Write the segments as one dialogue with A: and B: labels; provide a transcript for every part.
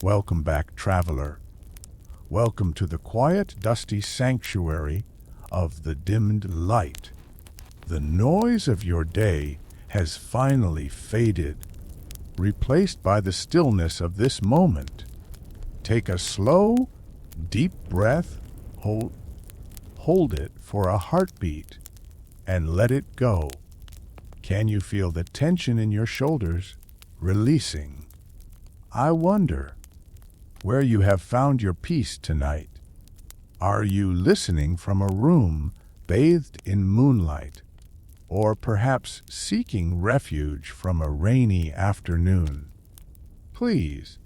A: Welcome back, traveler. Welcome to the quiet, dusty sanctuary of the dimmed light. The noise of your day has finally faded, replaced by the stillness of this moment. Take a slow, deep breath, hold it for a heartbeat, and let it go. Can you feel the tension in your shoulders releasing? I wonder where you have found your peace tonight. Are you listening from a room bathed in moonlight, or perhaps seeking refuge from a rainy afternoon? Please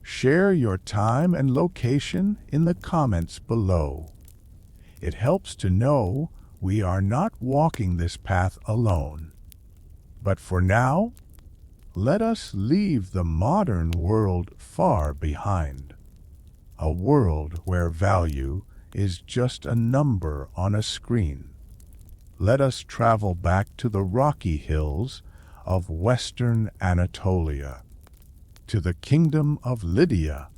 A: share your time and location in the comments below. It helps to know we are not walking this path alone. But for now, let us leave the modern world far behind. A world where value is just a number on a screen. Let us travel back to the rocky hills of western Anatolia, to the kingdom of Lydia,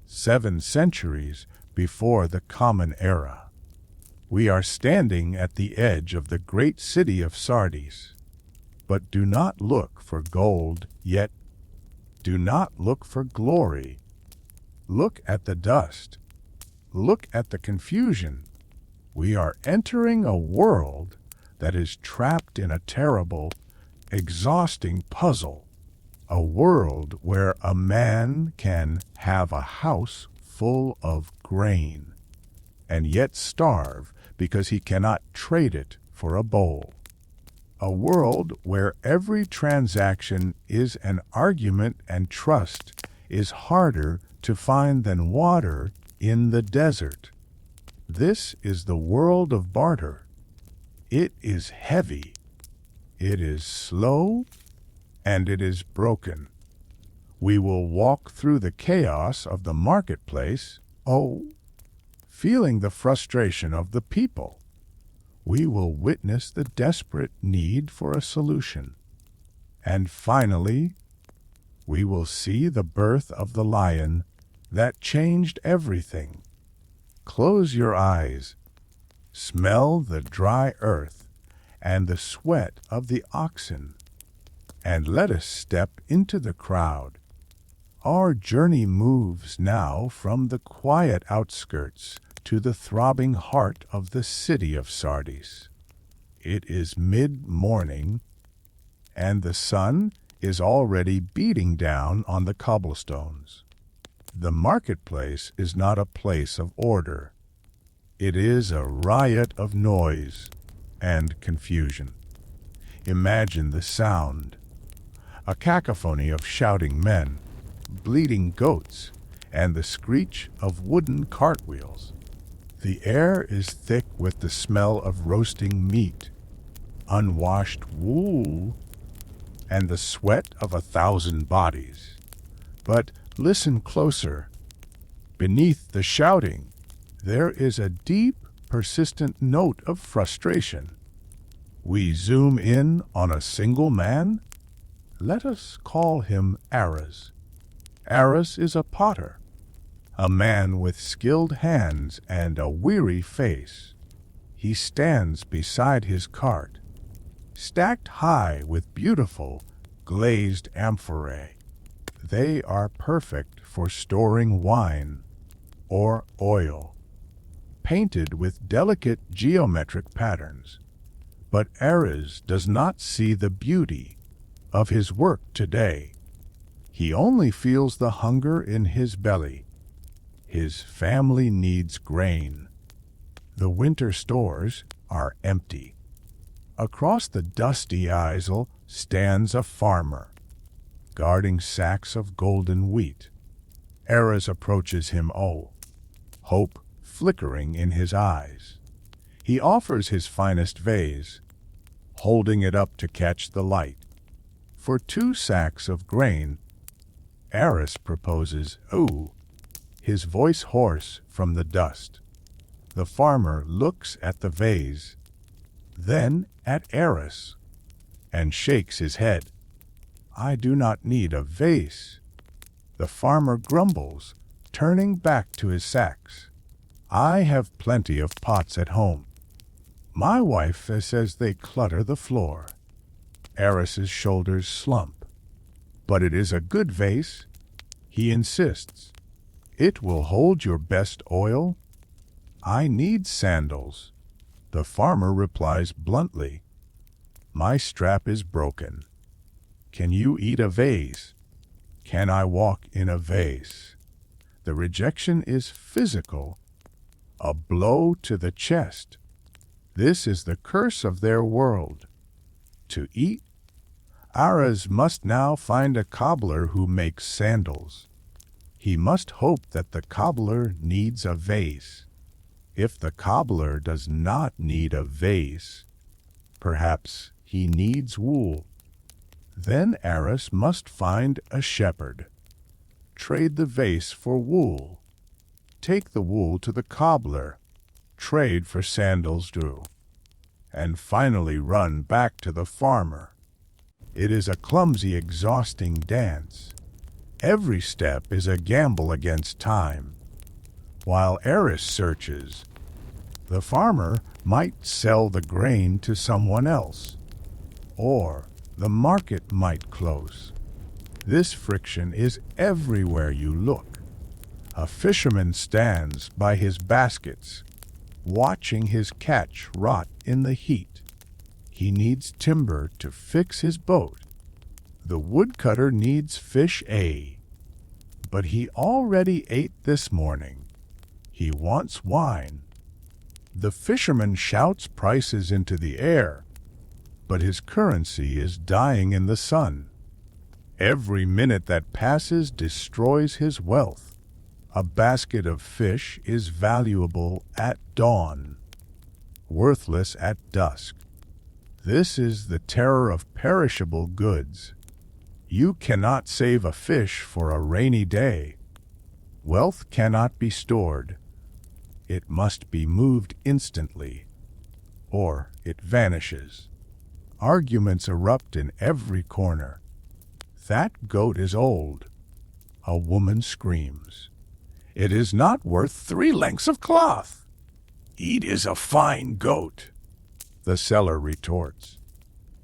A: 7 centuries before the Common Era. We are standing at the edge of the great city of Sardis. But do not look for gold yet. Do not look for glory. Look at the dust. Look at the confusion. We are entering a world that is trapped in a terrible, exhausting puzzle. A world where a man can have a house full of grain and yet starve because he cannot trade it for a bowl. A world where every transaction is an argument and trust is harder to find than water in the desert. This is the world of barter. It is heavy, it is slow, and it is broken. We will walk through the chaos of the marketplace, feeling the frustration of the people. We will witness the desperate need for a solution. And finally, we will see the birth of the lion that changed everything. Close your eyes, smell the dry earth and the sweat of the oxen, and let us step into the crowd. Our journey moves now from the quiet outskirts to the throbbing heart of the city of Sardis. It is mid-morning, and the sun is already beating down on the cobblestones. The marketplace is not a place of order. It is a riot of noise and confusion. Imagine the sound, a cacophony of shouting men, bleating goats, and the screech of wooden cartwheels. The air is thick with the smell of roasting meat, unwashed wool, and the sweat of 1,000 bodies. But listen closer. Beneath the shouting, there is a deep, persistent note of frustration. We zoom in on a single man. Let us call him Aras. Aras is a potter, a man with skilled hands and a weary face. He stands beside his cart, stacked high with beautiful, glazed amphorae. They are perfect for storing wine or oil, painted with delicate geometric patterns. But Aras does not see the beauty of his work today. He only feels the hunger in his belly. His family needs grain. The winter stores are empty. Across the dusty aisle stands a farmer, guarding sacks of golden wheat. Aras approaches him, hope flickering in his eyes. He offers his finest vase, holding it up to catch the light. For 2 sacks of grain, Aras proposes, his voice hoarse from the dust. The farmer looks at the vase, then at Aras, and shakes his head. I do not need a vase. The farmer grumbles, turning back to his sacks. I have plenty of pots at home. My wife says they clutter the floor. Aras's shoulders slump. But it is a good vase, he insists. It will hold your best oil. I need sandals. The farmer replies bluntly. My strap is broken. Can you eat a vase? Can I walk in a vase? The rejection is physical, a blow to the chest. This is the curse of their world. To eat, Aras must now find a cobbler who makes sandals. He must hope that the cobbler needs a vase. If the cobbler does not need a vase, perhaps he needs wool. Then Aras must find a shepherd. Trade the vase for wool. Take the wool to the cobbler. Trade for sandals too. And finally run back to the farmer. It is a clumsy, exhausting dance. Every step is a gamble against time. While Aras searches, the farmer might sell the grain to someone else, or the market might close. This friction is everywhere you look. A fisherman stands by his baskets, watching his catch rot in the heat. He needs timber to fix his boat. The woodcutter needs fish A, but he already ate this morning. He wants wine. The fisherman shouts prices into the air, but his currency is dying in the sun. Every minute that passes destroys his wealth. A basket of fish is valuable at dawn, worthless at dusk. This is the terror of perishable goods. You cannot save a fish for a rainy day. Wealth cannot be stored. It must be moved instantly, or it vanishes. Arguments erupt in every corner. That goat is old. A woman screams. It is not worth 3 lengths of cloth. It is a fine goat, the seller retorts.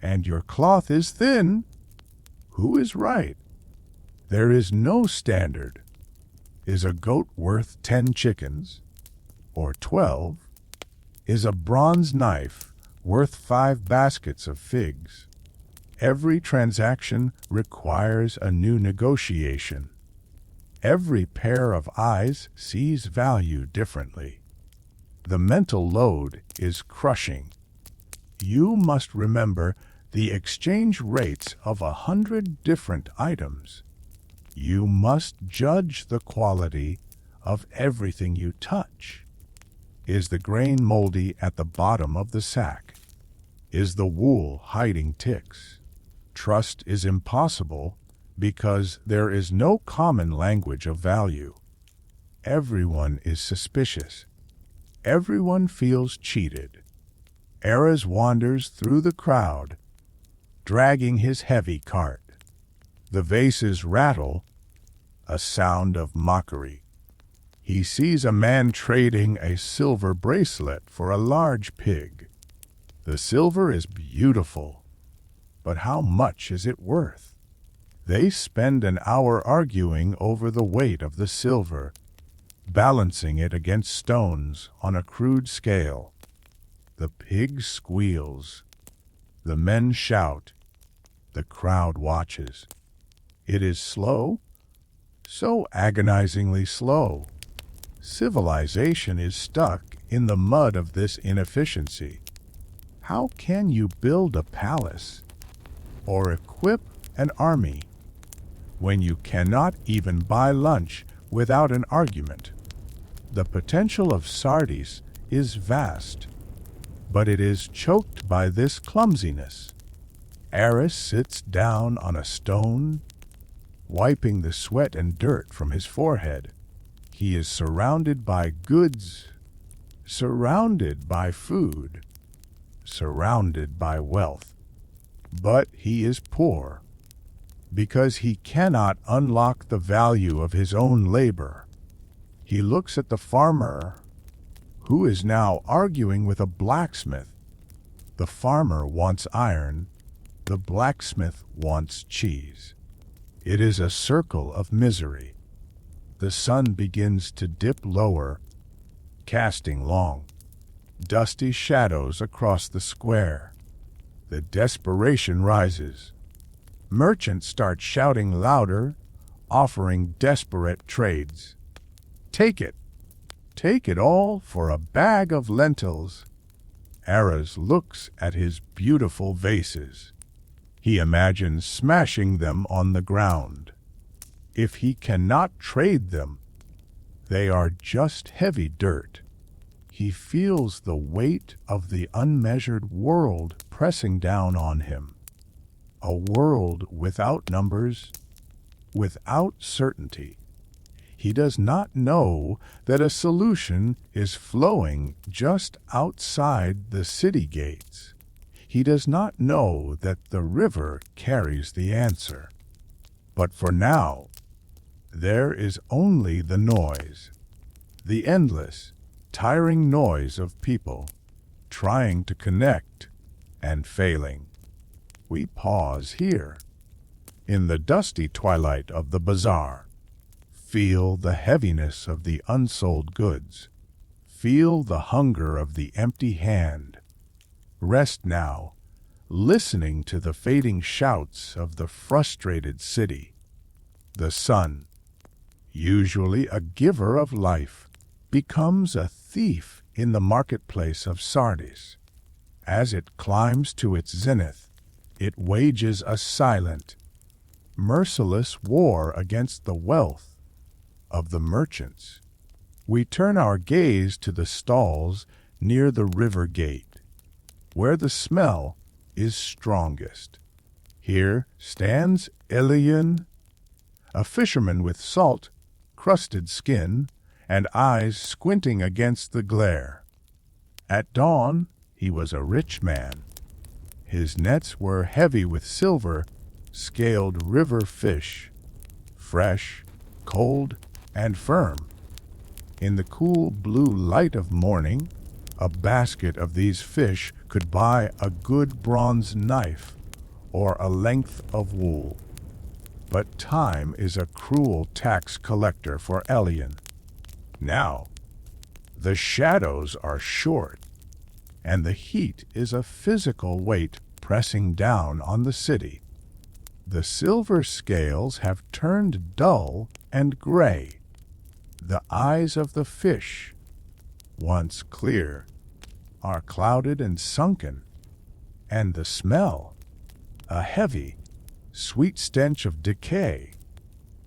A: And your cloth is thin. Who is right? There is no standard. Is a goat worth 10 chickens? Or 12? Is a bronze knife worth 5 baskets of figs? Every transaction requires a new negotiation. Every pair of eyes sees value differently. The mental load is crushing. You must remember the exchange rates of 100 different items. You must judge the quality of everything you touch. Is the grain moldy at the bottom of the sack? Is the wool hiding ticks? Trust is impossible because there is no common language of value. Everyone is suspicious. Everyone feels cheated. Aras wanders through the crowd, dragging his heavy cart. The vases rattle, a sound of mockery. He sees a man trading a silver bracelet for a large pig. The silver is beautiful, but how much is it worth? They spend an hour arguing over the weight of the silver, balancing it against stones on a crude scale. The pig squeals. The men shout. The crowd watches. It is slow, so agonizingly slow. Civilization is stuck in the mud of this inefficiency. How can you build a palace or equip an army when you cannot even buy lunch without an argument? The potential of Sardis is vast, but it is choked by this clumsiness. Aras sits down on a stone, wiping the sweat and dirt from his forehead. He is surrounded by goods, surrounded by food, surrounded by wealth. But he is poor, because he cannot unlock the value of his own labor. He looks at the farmer, who is now arguing with a blacksmith. The farmer wants iron, the blacksmith wants cheese. It is a circle of misery. The sun begins to dip lower, casting long, dusty shadows across the square. The desperation rises. Merchants start shouting louder, offering desperate trades. Take it. Take it all for a bag of lentils. Aras looks at his beautiful vases. He imagines smashing them on the ground. If he cannot trade them, they are just heavy dirt. He feels the weight of the unmeasured world pressing down on him. A world without numbers, without certainty. He does not know that a solution is flowing just outside the city gates. He does not know that the river carries the answer. But for now, there is only the noise, the endless, tiring noise of people trying to connect and failing. We pause here, in the dusty twilight of the bazaar. Feel the heaviness of the unsold goods. Feel the hunger of the empty hand. Rest now, listening to the fading shouts of the frustrated city. The sun, usually a giver of life, becomes a thief in the marketplace of Sardis. As it climbs to its zenith, it wages a silent, merciless war against the wealth of the merchants. We turn our gaze to the stalls near the river gate, where the smell is strongest. Here stands Elian, a fisherman with salt-crusted skin and eyes squinting against the glare. At dawn, he was a rich man. His nets were heavy with silver, scaled river fish, fresh, cold, and firm. In the cool blue light of morning, a basket of these fish could buy a good bronze knife or a length of wool. But time is a cruel tax collector for Elian. Now, the shadows are short, and the heat is a physical weight pressing down on the city. The silver scales have turned dull and gray. The eyes of the fish, once clear, are clouded and sunken, and the smell, a heavy, sweet stench of decay,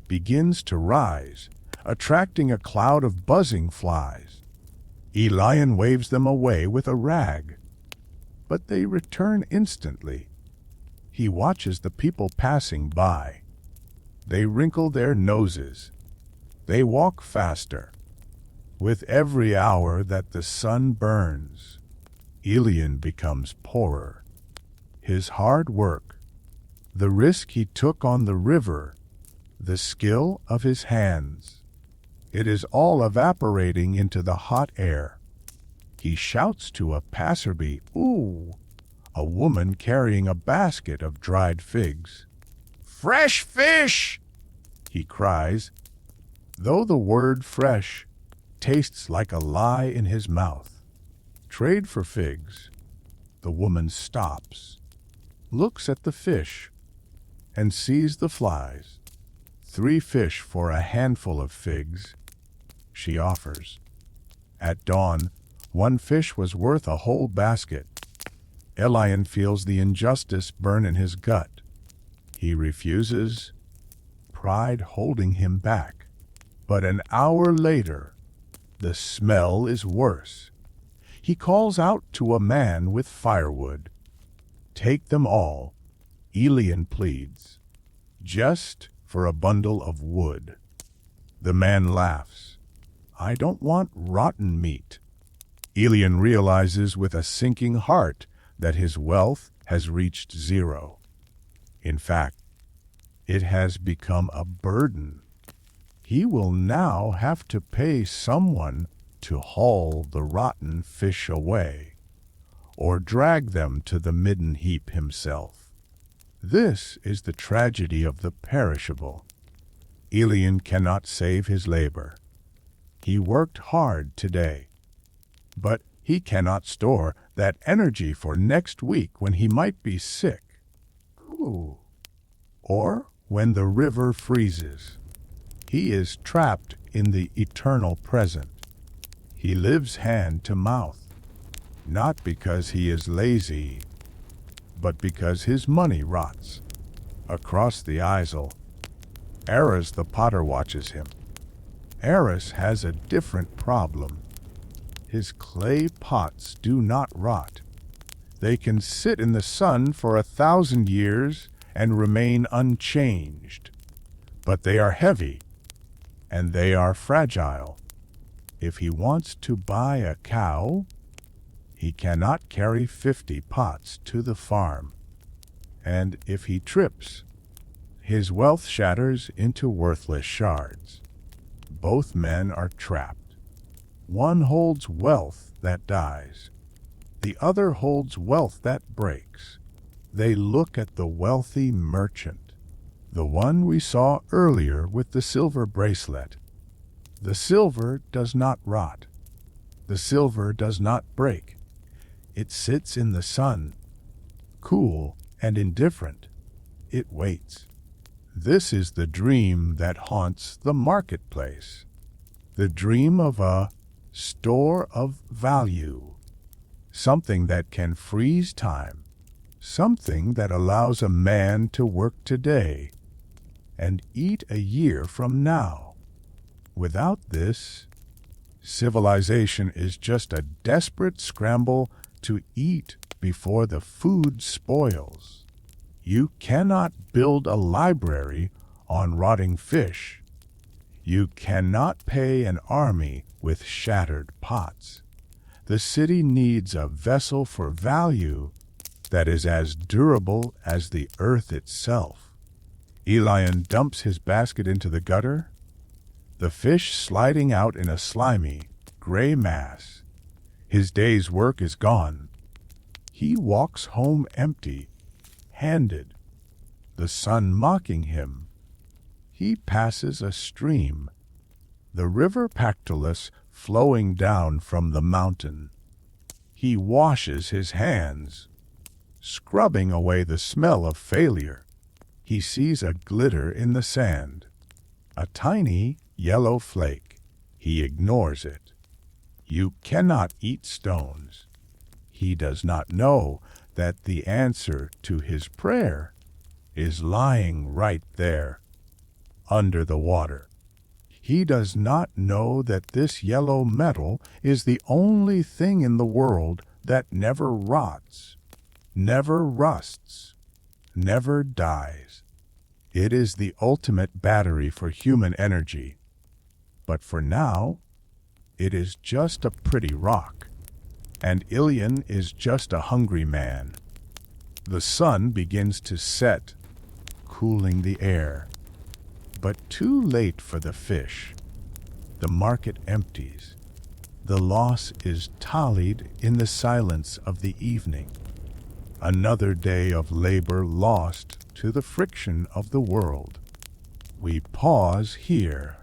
A: begins to rise, attracting a cloud of buzzing flies. Elian waves them away with a rag, but they return instantly. He watches the people passing by. They wrinkle their noses. They walk faster. With every hour that the sun burns, Elian becomes poorer. His hard work, the risk he took on the river, the skill of his hands, it is all evaporating into the hot air. He shouts to a passerby, "Ooh!" a woman carrying a basket of dried figs. "Fresh fish!" he cries, though the word fresh tastes like a lie in his mouth. Trade for figs. The woman stops, looks at the fish, and sees the flies. 3 fish for a handful of figs, she offers. At dawn, 1 fish was worth a whole basket. Elian feels the injustice burn in his gut. He refuses, pride holding him back. But an hour later, the smell is worse. He calls out to a man with firewood. "Take them all," Elian pleads, "just for a bundle of wood." The man laughs. "I don't want rotten meat." Elian realizes with a sinking heart that his wealth has reached zero. In fact, It has become a burden. He will now have to pay someone to haul the rotten fish away, or drag them to the midden heap himself. This is the tragedy of the perishable. Elian cannot save his labor. He worked hard today, but he cannot store that energy for next week when he might be sick. Ooh. Or when the river freezes. He is trapped in the eternal present. He lives hand to mouth, not because he is lazy, but because his money rots. Across the Isle, Aras the potter watches him. Aras has a different problem. His clay pots do not rot. They can sit in the sun for 1,000 years and remain unchanged. But they are heavy, and they are fragile. If he wants to buy a cow, he cannot carry 50 pots to the farm. And if he trips, his wealth shatters into worthless shards. Both men are trapped. One holds wealth that dies. The other holds wealth that breaks. They look at the wealthy merchant, the one we saw earlier with the silver bracelet. The silver does not rot. The silver does not break. It sits in the sun, cool and indifferent. It waits. This is the dream that haunts the marketplace. The dream of a store of value. Something that can freeze time. Something that allows a man to work today and eat a year from now. Without this, civilization is just a desperate scramble to eat before the food spoils. You cannot build a library on rotting fish. You cannot pay an army with shattered pots. The city needs a vessel for value that is as durable as the earth itself. Elian dumps his basket into the gutter, the fish sliding out in a slimy, gray mass. His day's work is gone. He walks home empty-handed, the sun mocking him. He passes a stream, the River Pactolus flowing down from the mountain. He washes his hands, scrubbing away the smell of failure. He sees a glitter in the sand, a tiny yellow flake. He ignores it. You cannot eat stones. He does not know that the answer to his prayer is lying right there, under the water. He does not know that this yellow metal is the only thing in the world that never rots, never rusts, never dies. It is the ultimate battery for human energy. But for now, it is just a pretty rock, and Elian is just a hungry man. The sun begins to set, cooling the air, but too late for the fish. The market empties. The loss is tallied in the silence of the evening. Another day of labor lost to the friction of the world. We pause here,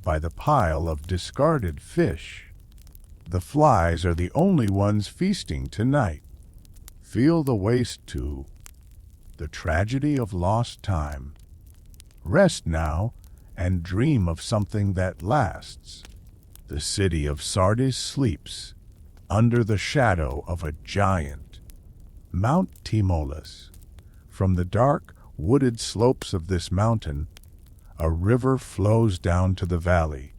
A: by the pile of discarded fish. The flies are the only ones feasting tonight. Feel the waste too, the tragedy of lost time. Rest now and dream of something that lasts. The city of Sardis sleeps under the shadow of a giant. Mount Tmolus. From the dark, wooded slopes of this mountain, a river flows down to the valley.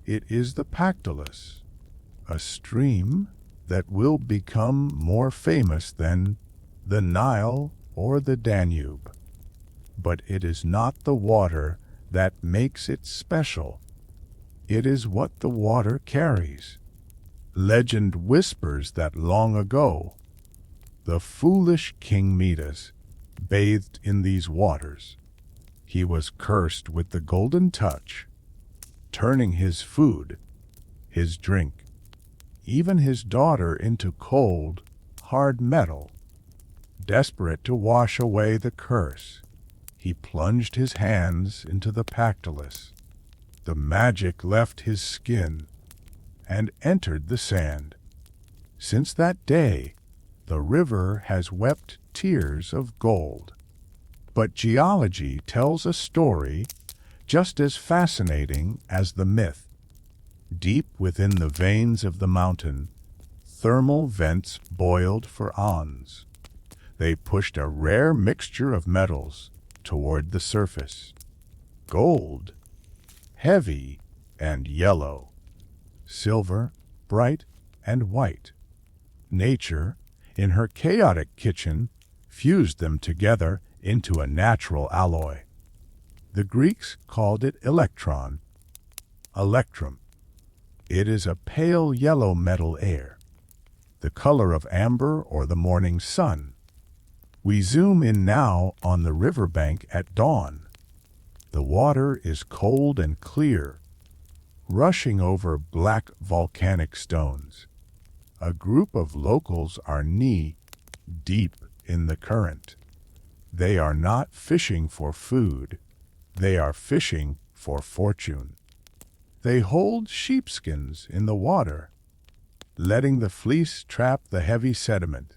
A: It is the Pactolus, a stream that will become more famous than the Nile or the Danube. But it is not the water that makes it special. It is what the water carries. Legend whispers that long ago, the foolish King Midas bathed in these waters. He was cursed with the golden touch, turning his food, his drink, even his daughter into cold, hard metal. Desperate to wash away the curse, he plunged his hands into the Pactolus. The magic left his skin and entered the sand. Since that day, the river has wept tears of gold. But geology tells a story just as fascinating as the myth. Deep within the veins of the mountain, thermal vents boiled for aeons. They pushed a rare mixture of metals toward the surface. Gold, heavy and yellow. Silver, bright and white. Nature, in her chaotic kitchen, fused them together into a natural alloy. The Greeks called it electrum. It is a pale yellow metal air, the color of amber or the morning sun. We zoom in now on the riverbank at dawn. The water is cold and clear, rushing over black volcanic stones. A group of locals are knee-deep in the current. They are not fishing for food. They are fishing for fortune. They hold sheepskins in the water, letting the fleece trap the heavy sediment.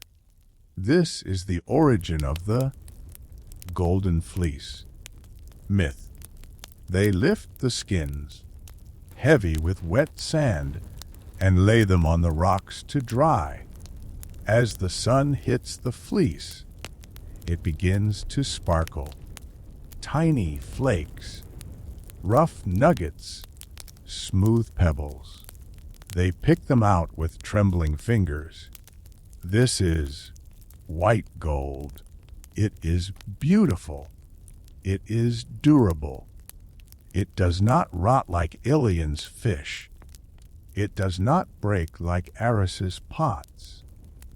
A: This is the origin of the golden fleece myth. They lift the skins, heavy with wet sand, and lay them on the rocks to dry. As the sun hits the fleece, it begins to sparkle. Tiny flakes, rough nuggets, smooth pebbles. They pick them out with trembling fingers. This is white gold. It is beautiful. It is durable. It does not rot like Elian's fish. It does not break like Aras's pots.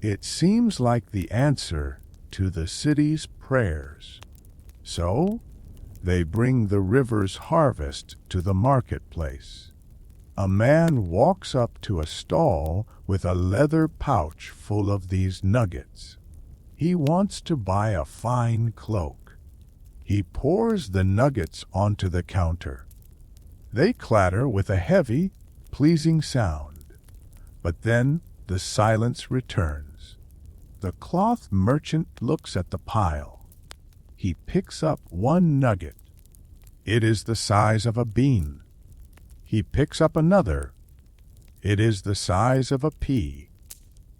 A: It seems like the answer to the city's prayers. So, they bring the river's harvest to the marketplace. A man walks up to a stall with a leather pouch full of these nuggets. He wants to buy a fine cloak. He pours the nuggets onto the counter. They clatter with a heavy, pleasing sound. But then the silence returns. The cloth merchant looks at the pile. He picks up one nugget. It is the size of a bean. He picks up another. It is the size of a pea.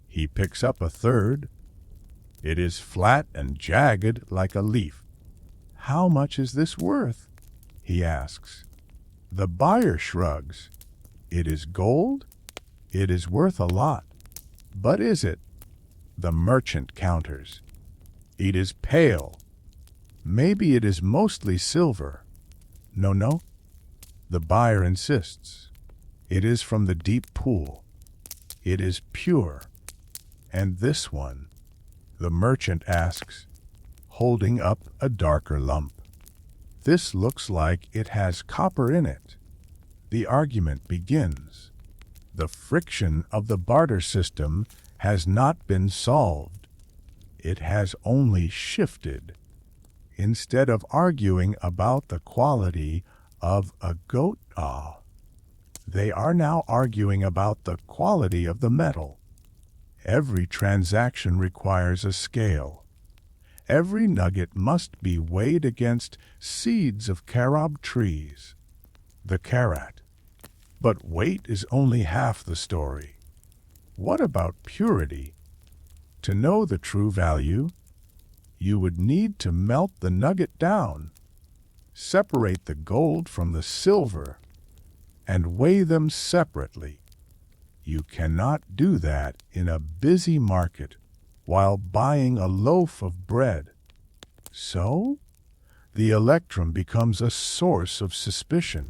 A: He picks up a third. It is flat and jagged like a leaf. "How much is this worth?" he asks. The buyer shrugs. "It is gold. It is worth a lot. But is it?" The merchant counters. "It is pale. Maybe it is mostly silver." No. The buyer insists. "It is from the deep pool. It is pure." "And this one?" the merchant asks, holding up a darker lump. "This looks like it has copper in it." The argument begins. The friction of the barter system has not been solved. It has only shifted. Instead of arguing about the quality of a goat, they are now arguing about the quality of the metal. Every transaction requires a scale. Every nugget must be weighed against seeds of carob trees. The carat. But weight is only half the story. What about purity? To know the true value, you would need to melt the nugget down, separate the gold from the silver, and weigh them separately. You cannot do that in a busy market while buying a loaf of bread. So, the electrum becomes a source of suspicion.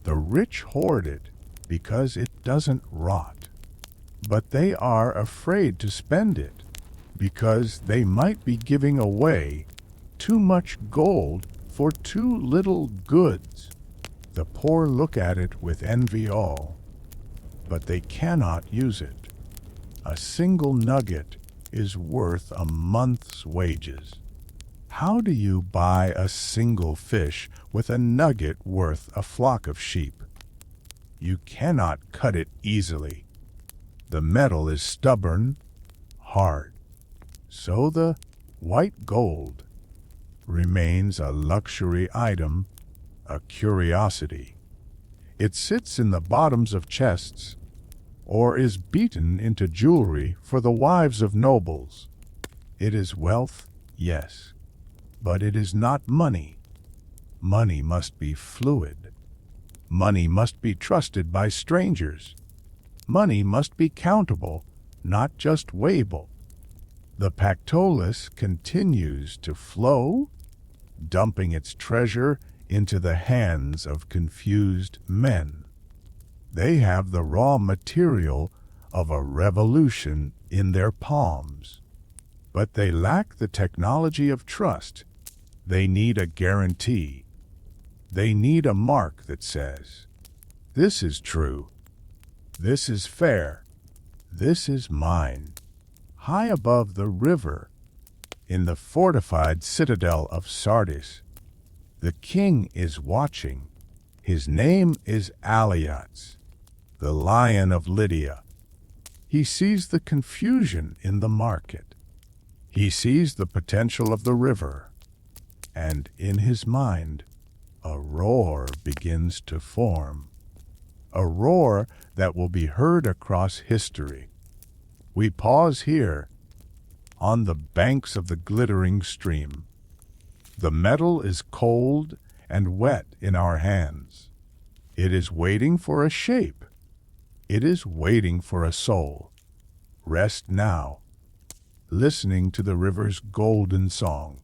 A: The rich hoard it because it doesn't rot. But they are afraid to spend it because they might be giving away too much gold for too little goods. The poor look at it with envy all, but they cannot use it. A single nugget is worth a month's wages. How do you buy a single fish with a nugget worth a flock of sheep? You cannot cut it easily. The metal is stubborn, hard. So the white gold remains a luxury item, a curiosity. It sits in the bottoms of chests, or is beaten into jewelry for the wives of nobles. It is wealth, yes, but it is not money. Money must be fluid. Money must be trusted by strangers. Money must be countable, not just weighable. The Pactolus continues to flow, dumping its treasure into the hands of confused men. They have the raw material of a revolution in their palms, but they lack the technology of trust. They need a guarantee. They need a mark that says, "This is true. This is fair. This is mine." High above the river, in the fortified citadel of Sardis, the king is watching. His name is Alyattes, the Lion of Lydia. He sees the confusion in the market. He sees the potential of the river, and in his mind, a roar begins to form. A roar that will be heard across history. We pause here, on the banks of the glittering stream. The metal is cold and wet in our hands. It is waiting for a shape. It is waiting for a soul. Rest now, listening to the river's golden song.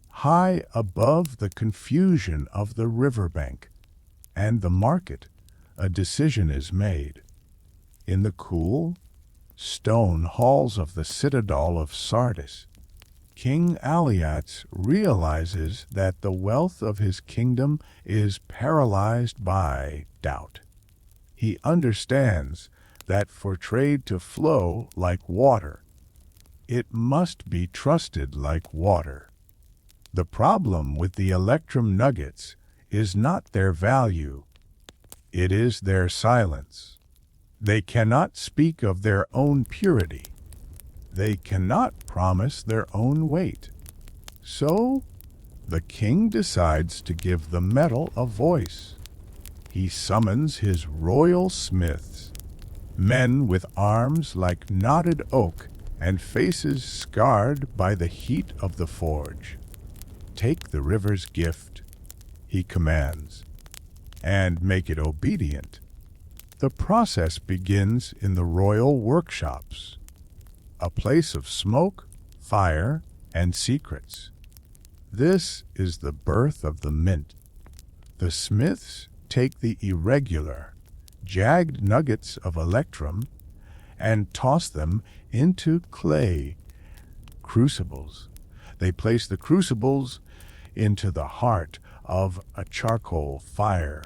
A: High above the confusion of the riverbank and the market, a decision is made. In the cool, stone halls of the citadel of Sardis, King Alyattes realizes that the wealth of his kingdom is paralyzed by doubt. He understands that for trade to flow like water, it must be trusted like water. The problem with the electrum nuggets is not their value, it is their silence. They cannot speak of their own purity. They cannot promise their own weight. So, the king decides to give the metal a voice. He summons his royal smiths, men with arms like knotted oak and faces scarred by the heat of the forge. "Take the river's gift," he commands, "and make it obedient." The process begins in the royal workshops, a place of smoke, fire, and secrets. This is the birth of the mint. The smiths take the irregular, jagged nuggets of electrum and toss them into clay crucibles. They place the crucibles into the heart of a charcoal fire,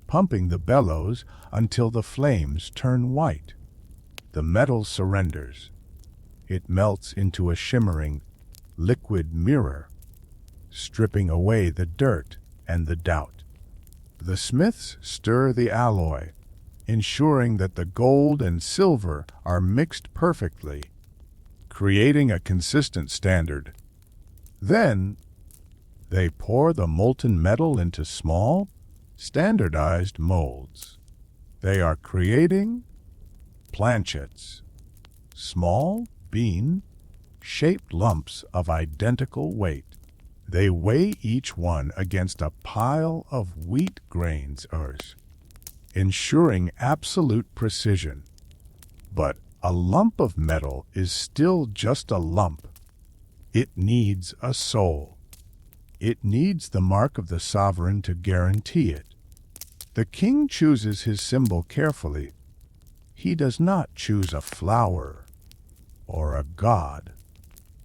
A: pumping the bellows until the flames turn white. The metal surrenders. It melts into a shimmering, liquid mirror, stripping away the dirt and the doubt. The smiths stir the alloy, ensuring that the gold and silver are mixed perfectly, creating a consistent standard. Then, they pour the molten metal into small, standardized molds. They are creating planchets, small, bean-shaped lumps of identical weight. They weigh each one against a pile of wheat grains, ensuring absolute precision. But a lump of metal is still just a lump. It needs a soul. It needs the mark of the sovereign to guarantee it. The king chooses his symbol carefully. He does not choose a flower, or a god,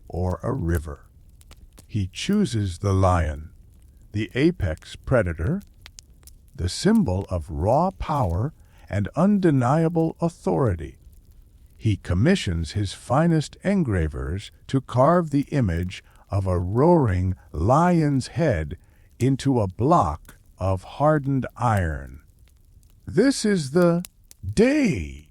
A: or a river. He chooses the lion, the apex predator, the symbol of raw power and undeniable authority. He commissions his finest engravers to carve the image of a roaring lion's head into a block of hardened iron. This is the day,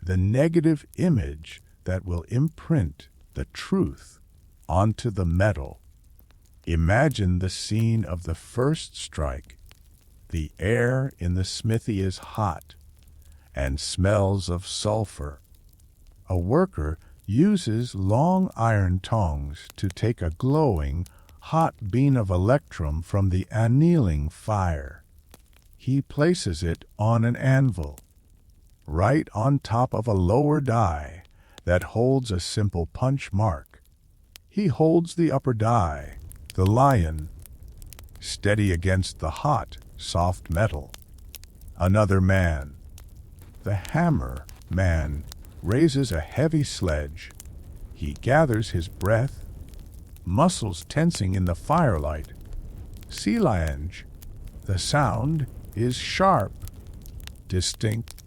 A: the negative image that will imprint the truth onto the metal. Imagine the scene of the first strike. The air in the smithy is hot and smells of sulfur. A worker uses long iron tongs to take a glowing, hot beam of electrum from the annealing fire. He places it on an anvil, right on top of a lower die that holds a simple punch mark. He holds the upper die, the lion, steady against the hot, soft metal. Another man, the hammer man, raises a heavy sledge. He gathers his breath, muscles tensing in the firelight. Sealange, the sound is sharp, distinct,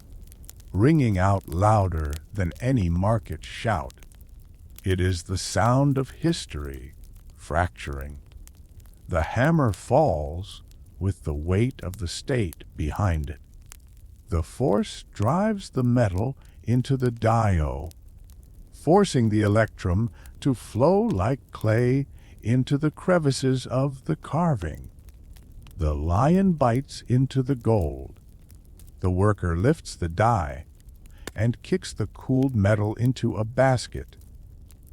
A: ringing out louder than any market shout. It is the sound of history fracturing. The hammer falls with the weight of the state behind it. The force drives the metal into the dio, forcing the electrum to flow like clay into the crevices of the carving. The lion bites into the gold. The worker lifts the die and kicks the cooled metal into a basket.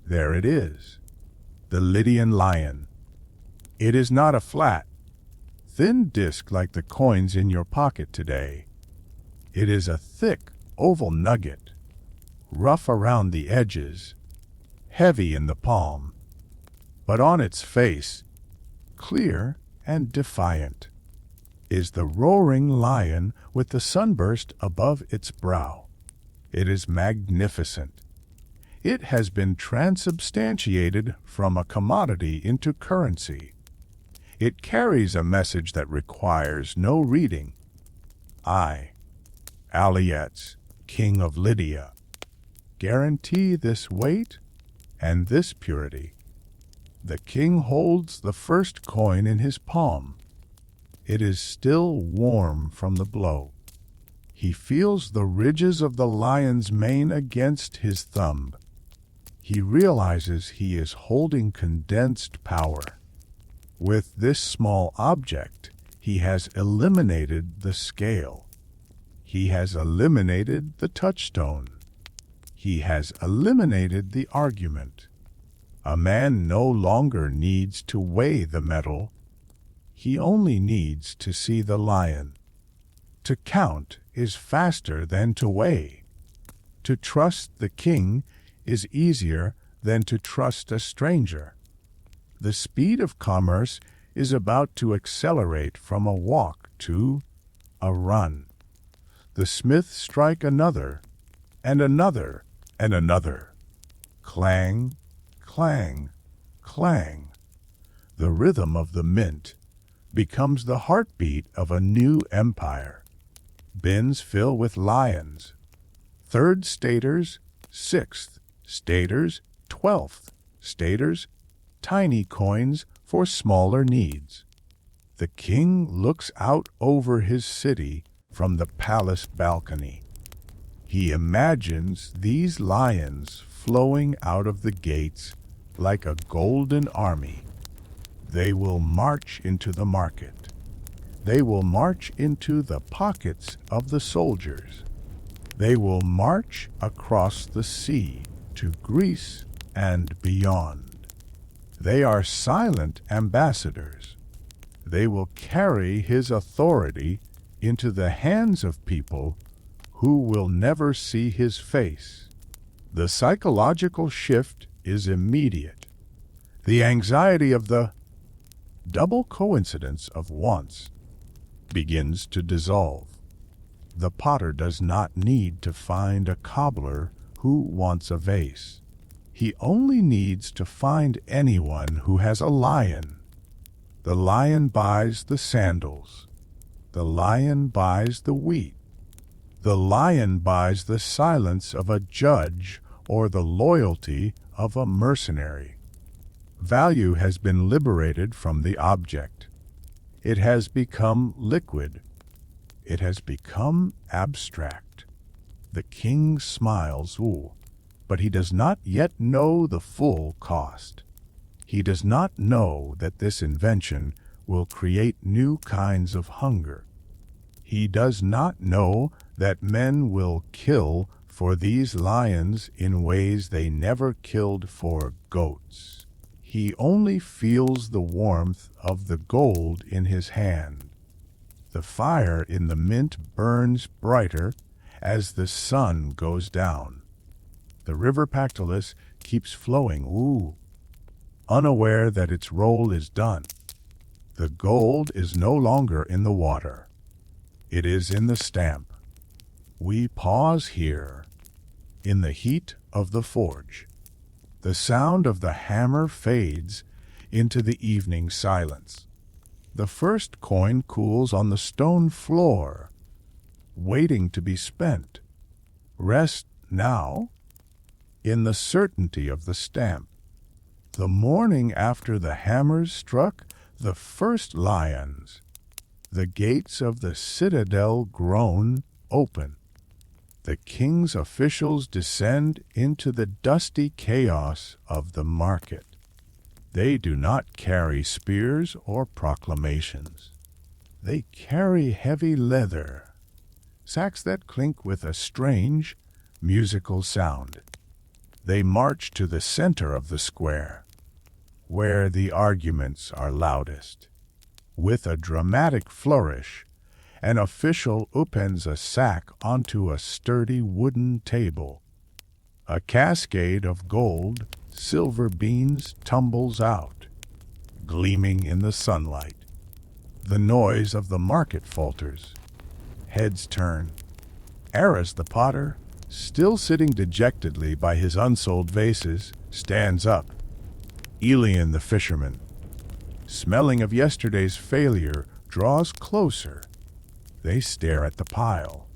A: There it is, the Lydian Lion. It is not a flat, thin disc like the coins in your pocket today. It is a thick, oval nugget, rough around the edges, heavy in the palm, but on its face, clear and defiant, is the roaring lion with the sunburst above its brow. It is magnificent. It has been transubstantiated from a commodity into currency. It carries a message that requires no reading. I, Alyattes, King of Lydia, guarantee this weight and this purity. The king holds the first coin in his palm. It is still warm from the blow. He feels the ridges of the lion's mane against his thumb. He realizes he is holding condensed power. With this small object, he has eliminated the scale. He has eliminated the touchstone. He has eliminated the argument. A man no longer needs to weigh the metal. He only needs to see the lion. To count is faster than to weigh. To trust the king is easier than to trust a stranger. The speed of commerce is about to accelerate from a walk to a run. The smiths strike another, and another, and another. Clang, clang, clang. The rhythm of the mint becomes the heartbeat of a new empire. Bins fill with lions. Third staters, sixth staters, 12th staters, tiny coins for smaller needs. The king looks out over his city from the palace balcony. He imagines these lions flowing out of the gates like a golden army. They will march into the market. They will march into the pockets of the soldiers. They will march across the sea to Greece and beyond. They are silent ambassadors. They will carry his authority into the hands of people who will never see his face. The psychological shift is immediate. The anxiety of the double coincidence of wants begins to dissolve. The potter does not need to find a cobbler who wants a vase. He only needs to find anyone who has a lion. The lion buys the sandals. The lion buys the wheat. The lion buys the silence of a judge or the loyalty of a mercenary. Value has been liberated from the object. It has become liquid. It has become abstract. The king smiles, but he does not yet know the full cost. He does not know that this invention will create new kinds of hunger. He does not know that men will kill for these lions in ways they never killed for goats. He only feels the warmth of the gold in his hand. The fire in the mint burns brighter as the sun goes down. The River Pactolus keeps flowing, unaware that its role is done. The gold is no longer in the water. It is in the stamp. We pause here, in the heat of the forge. The sound of the hammer fades into the evening silence. The first coin cools on the stone floor, waiting to be spent. Rest now in the certainty of the stamp. The morning after the hammers struck the first lions, the gates of the citadel groan open. The king's officials descend into the dusty chaos of the market. They do not carry spears or proclamations. They carry heavy leather, sacks that clink with a strange, musical sound. They march to the center of the square, where the arguments are loudest. With a dramatic flourish, an official opens a sack onto a sturdy wooden table. A cascade of gold, silver beans tumbles out, gleaming in the sunlight. The noise of the market falters. Heads turn. Aras the potter, still sitting dejectedly by his unsold vases, stands up. Elian the fisherman, smelling of yesterday's failure, draws closer. They stare at the pile.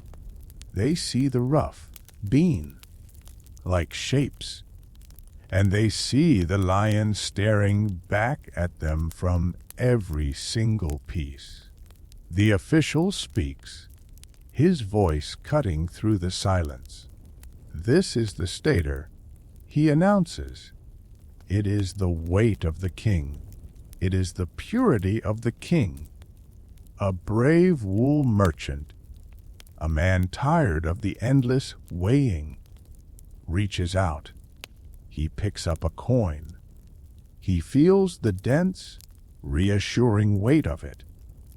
A: They see the rough, bean-like shapes, and they see the lion staring back at them from every single piece. The official speaks, his voice cutting through the silence. This is the stater, he announces. It is the weight of the king. It is the purity of the king. A brave wool merchant, a man tired of the endless weighing, reaches out. He picks up a coin. He feels the dense, reassuring weight of it.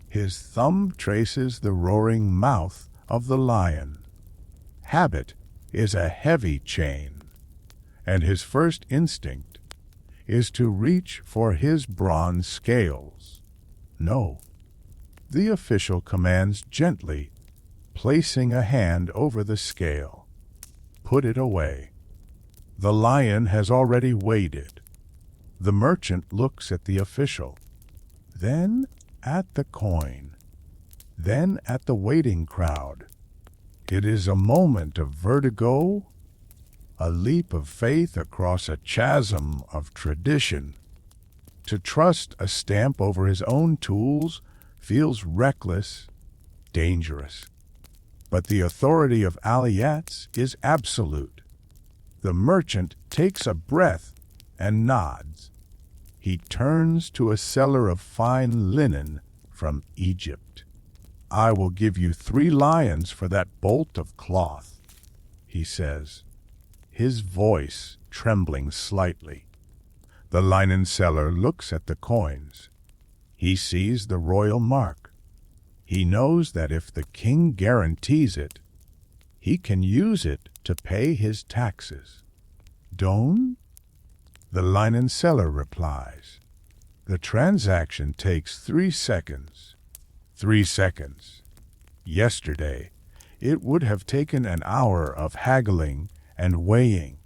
A: His thumb traces the roaring mouth of the lion. Habit is a heavy chain, and his first instinct is to reach for his bronze scales. No. The official commands gently, placing a hand over the scale. Put it away. The lion has already weighed it. The merchant looks at the official, then at the coin, then at the waiting crowd. It is a moment of vertigo, a leap of faith across a chasm of tradition. To trust a stamp over his own tools feels reckless, dangerous. But the authority of Alyattes is absolute. The merchant takes a breath and nods. He turns to a seller of fine linen from Egypt. I will give you 3 lions for that bolt of cloth, he says, his voice trembling slightly. The linen seller looks at the coins. He sees the royal mark. He knows that if the king guarantees it, he can use it to pay his taxes. Don? The linen seller replies. The transaction takes 3 seconds. 3 seconds. Yesterday, it would have taken an hour of haggling and weighing.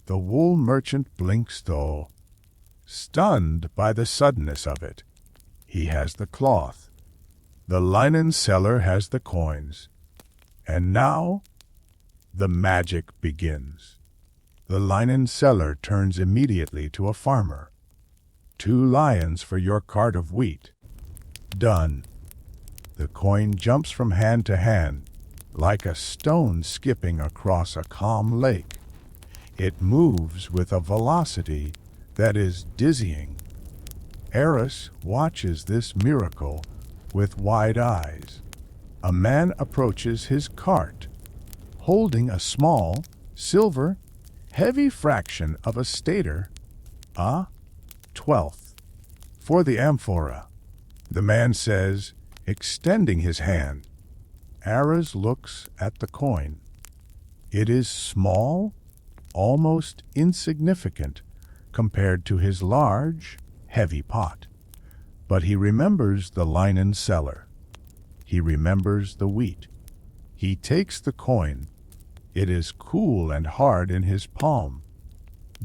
A: The wool merchant blinks though, stunned by the suddenness of it. He has the cloth. The linen seller has the coins. And now the magic begins. The linen seller turns immediately to a farmer. 2 lions for your cart of wheat. Done. The coin jumps from hand to hand, like a stone skipping across a calm lake. It moves with a velocity that is dizzying. Aras watches this miracle with wide eyes. A man approaches his cart, holding a small, silver, heavy fraction of a stater, a 12th, for the amphora. The man says, extending his hand. Aras looks at the coin. It is small, almost insignificant compared to his large, heavy pot. But he remembers the linen seller. He remembers the wheat. He takes the coin. It is cool and hard in his palm.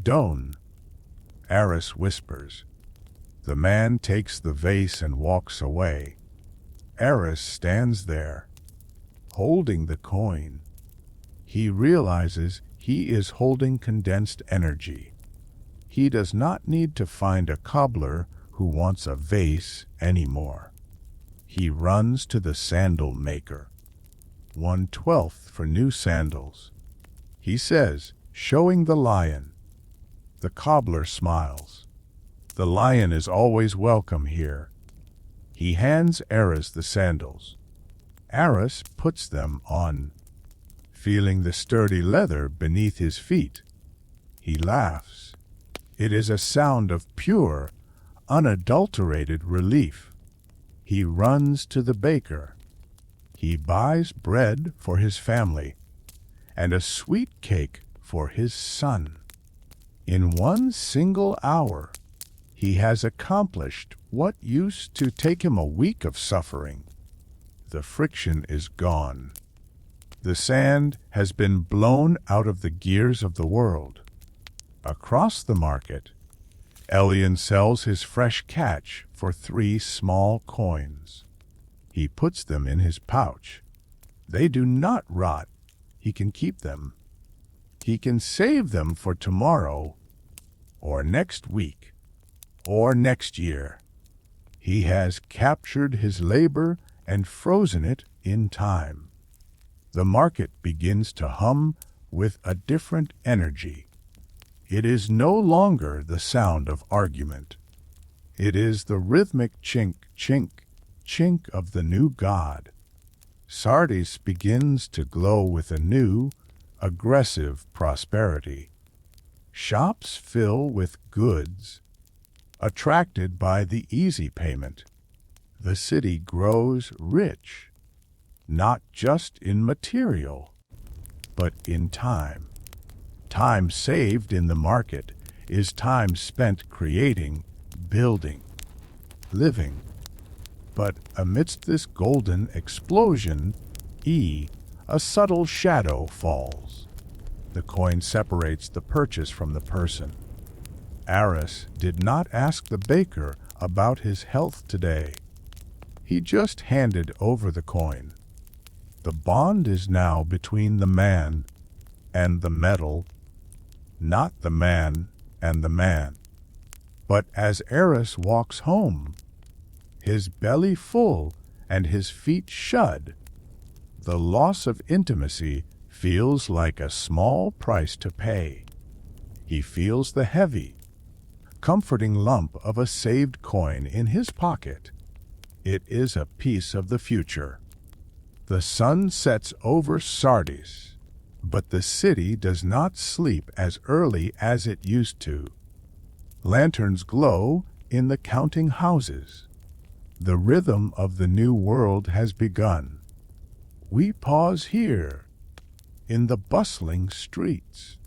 A: Don. Aras whispers. The man takes the vase and walks away. Aras stands there, holding the coin. He realizes he is holding condensed energy. He does not need to find a cobbler who wants a vase anymore. He runs to the sandal maker. 1/12 for new sandals. He says, showing the lion. The cobbler smiles. The lion is always welcome here. He hands Aras the sandals. Aras puts them on, feeling the sturdy leather beneath his feet. He laughs. It is a sound of pure, unadulterated relief. He runs to the baker. He buys bread for his family and a sweet cake for his son. In 1 single hour, he has accomplished what used to take him a week of suffering. The friction is gone. The sand has been blown out of the gears of the world. Across the market, Elian sells his fresh catch for 3 small coins. He puts them in his pouch. They do not rot. He can keep them. He can save them for tomorrow, or next week, or next year. He has captured his labor and frozen it in time. The market begins to hum with a different energy. It is no longer the sound of argument. It is the rhythmic chink, chink, chink of the new god. Sardis begins to glow with a new, aggressive prosperity. Shops fill with goods, attracted by the easy payment. The city grows rich, not just in material, but in time. Time saved in the market is time spent creating, building, living. But amidst this golden explosion, a subtle shadow falls. The coin separates the purchase from the person. Aras did not ask the baker about his health today. He just handed over the coin. The bond is now between the man and the metal, not the man and the man. But as Aras walks home, his belly full and his feet shod, the loss of intimacy feels like a small price to pay. He feels the heavy, comforting lump of a saved coin in his pocket. It is a piece of the future. The sun sets over Sardis, but the city does not sleep as early as it used to. Lanterns glow in the counting houses. The rhythm of the new world has begun. We pause here, in the bustling streets.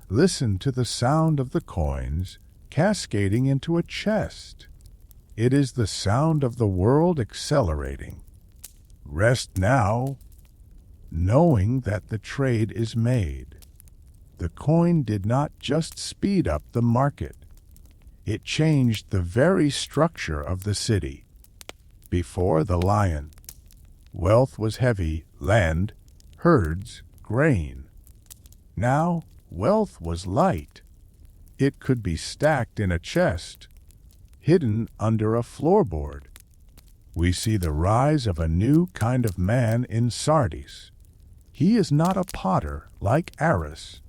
A: Listen to the sound of the coins cascading into a chest. It is the sound of the world accelerating. Rest now, knowing that the trade is made. The coin did not just speed up the market. It changed the very structure of the city. Before the lion, wealth was heavy, land, herds, grain. Now, wealth was light. It could be stacked in a chest, hidden under a floorboard. We see the rise of a new kind of man in Sardis. He is not a potter like Aras,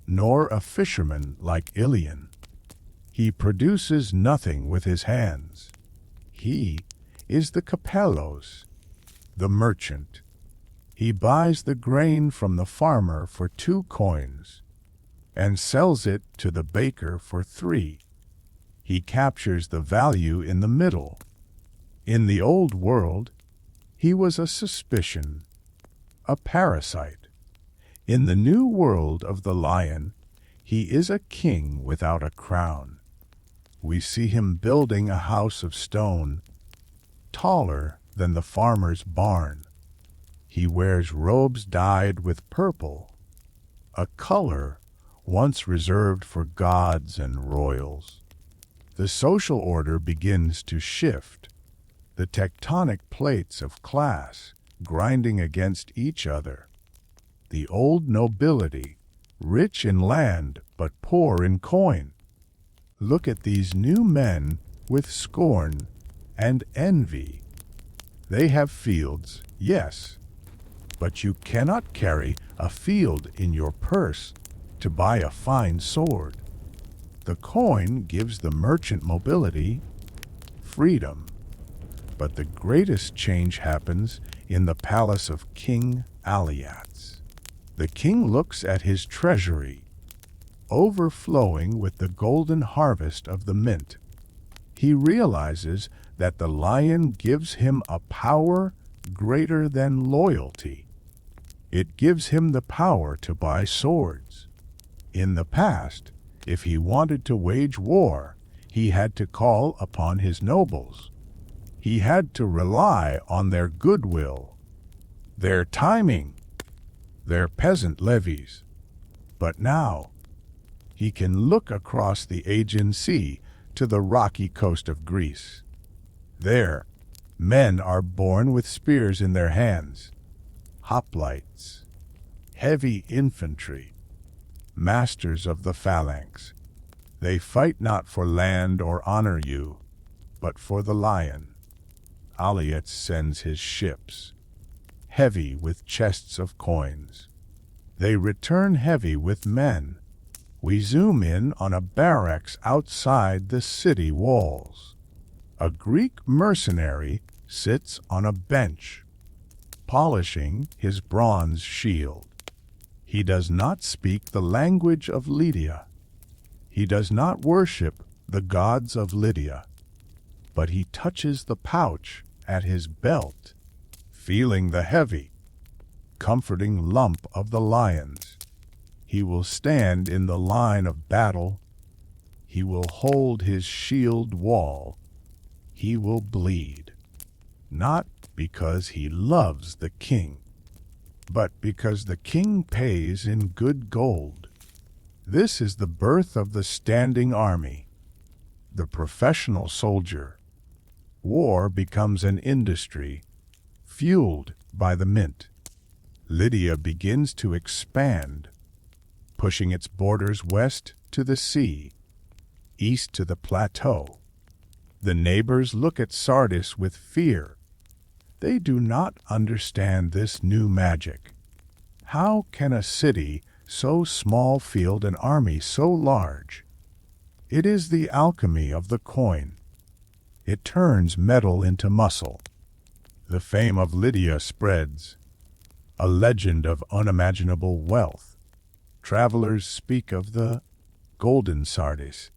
A: nor a fisherman like Elian. He produces nothing with his hands. He is the kapellos, the merchant. He buys the grain from the farmer for 2 coins and sells it to the baker for 3. He captures the value in the middle. In the old world, he was a suspicion, a parasite. In the new world of the lion, he is a king without a crown. We see him building a house of stone, taller than the farmer's barn. He wears robes dyed with purple, a color once reserved for gods and royals. The social order begins to shift, the tectonic plates of class grinding against each other. The old nobility, rich in land but poor in coin. Look at these new men with scorn and envy. They have fields, yes, but you cannot carry a field in your purse to buy a fine sword. The coin gives the merchant mobility, freedom. But the greatest change happens in the palace of King Alyattes. The king looks at his treasury, overflowing with the golden harvest of the mint. He realizes that the lion gives him a power greater than loyalty. It gives him the power to buy swords. In the past, if he wanted to wage war, he had to call upon his nobles. He had to rely on their goodwill, their timing, their peasant levies. But now, he can look across the Aegean Sea to the rocky coast of Greece. There, men are born with spears in their hands, hoplites, heavy infantry, masters of the phalanx. They fight not for land or honor you, but for the lion. Alyattes sends his ships, heavy with chests of coins. They return heavy with men. We zoom in on a barracks outside the city walls. A Greek mercenary sits on a bench, polishing his bronze shield. He does not speak the language of Lydia. He does not worship the gods of Lydia, but he touches the pouch at his belt, feeling the heavy, comforting lump of the lions. He will stand in the line of battle. He will hold his shield wall. He will bleed, not because he loves the king, but because the king pays in good gold. This is the birth of the standing army, the professional soldier. War becomes an industry, fueled by the mint. Lydia begins to expand, pushing its borders west to the sea, east to the plateau. The neighbors look at Sardis with fear. They do not understand this new magic. How can a city so small field an army so large? It is the alchemy of the coin. It turns metal into muscle. The fame of Lydia spreads, a legend of unimaginable wealth. Travelers speak of the golden Sardis.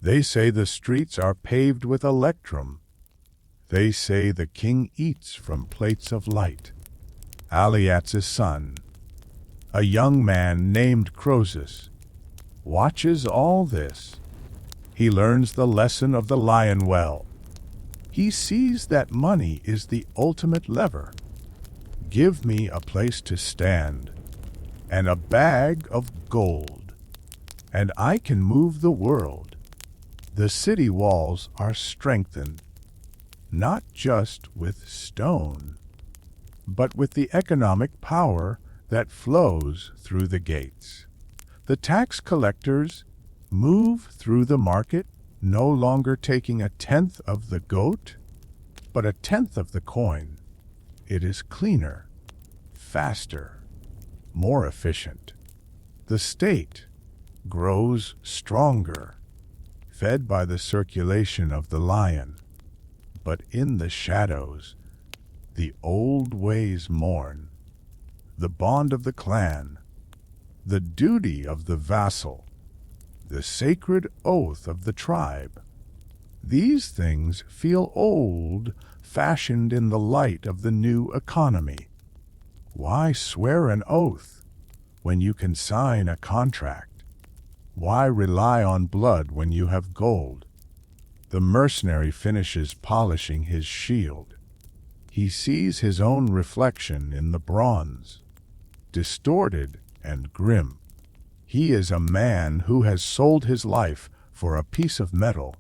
A: They say the streets are paved with electrum. They say the king eats from plates of light. Alyattes' son, a young man named Croesus, watches all this. He learns the lesson of the lion well. He sees that money is the ultimate lever. Give me a place to stand, and a bag of gold, and I can move the world. The city walls are strengthened. not just with stone, but with the economic power that flows through the gates. The tax collectors move through the market, no longer taking a tenth of the goat, but a tenth of the coin. It is cleaner, faster, more efficient. The state grows stronger, fed by the circulation of the lion. But in the shadows, the old ways mourn, the bond of the clan, the duty of the vassal, the sacred oath of the tribe. These things feel old, fashioned in the light of the new economy. Why swear an oath when you can sign a contract? Why rely on blood when you have gold? The mercenary finishes polishing his shield. He sees his own reflection in the bronze, distorted and grim. He is a man who has sold his life for a piece of metal.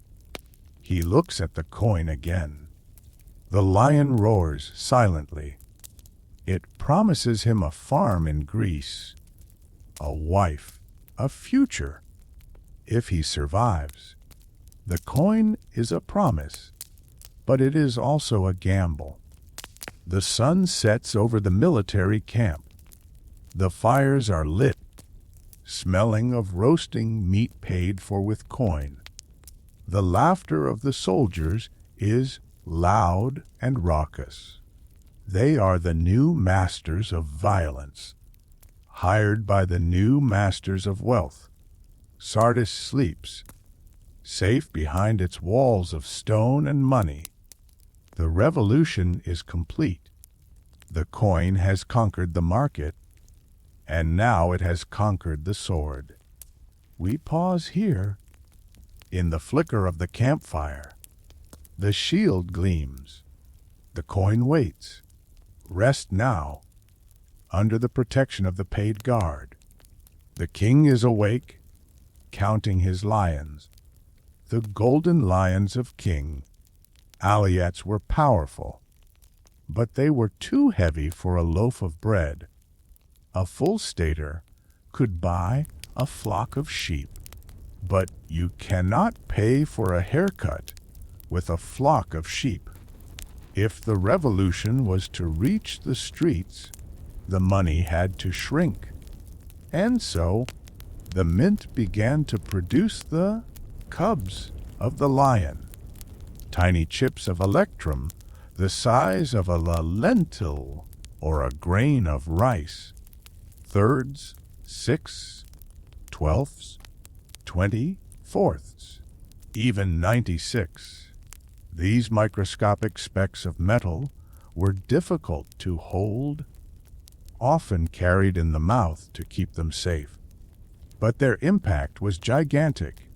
A: He looks at the coin again. The lion roars silently. It promises him a farm in Greece, a wife, a future, if he survives. The coin is a promise, but it is also a gamble. The sun sets over the military camp. The fires are lit, smelling of roasting meat paid for with coin. The laughter of the soldiers is loud and raucous. They are the new masters of violence, hired by the new masters of wealth. Sardis sleeps, safe behind its walls of stone and money. The revolution is complete. The coin has conquered the market, and now it has conquered the sword. We pause here. In the flicker of the campfire, the shield gleams. The coin waits. Rest now, under the protection of the paid guard. The king is awake, counting his lions. The golden lions of King Alyattes were powerful, but they were too heavy for a loaf of bread. A full stater could buy a flock of sheep, but you cannot pay for a haircut with a flock of sheep. If the revolution was to reach the streets, the money had to shrink. And so, the mint began to produce the cubs of the lion, tiny chips of electrum the size of a lentil or a grain of rice, thirds, sixths, twelfths, 24ths, even 96. These microscopic specks of metal were difficult to hold, often carried in the mouth to keep them safe. But their impact was gigantic.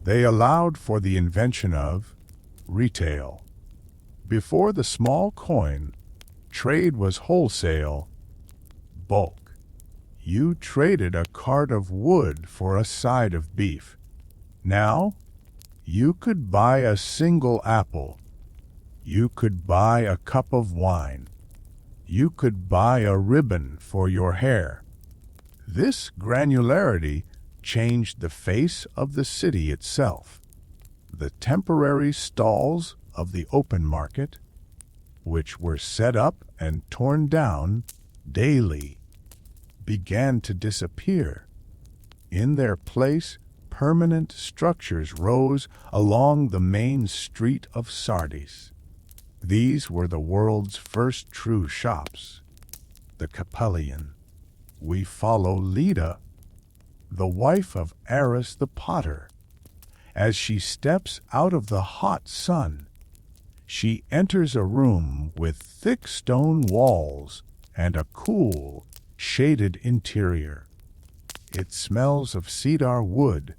A: They allowed for the invention of retail. Before the small coin, trade was wholesale, bulk. You traded a cart of wood for a side of beef. Now, you could buy a single apple. You could buy a cup of wine. You could buy a ribbon for your hair. This granularity changed the face of the city itself. The temporary stalls of the open market, which were set up and torn down daily, began to disappear. In their place, permanent structures rose along the main street of Sardis. These were the world's first true shops. The Capellian. We follow Lydia, the wife of Aras the potter. As she steps out of the hot sun, she enters a room with thick stone walls and a cool, shaded interior. It smells of cedar wood,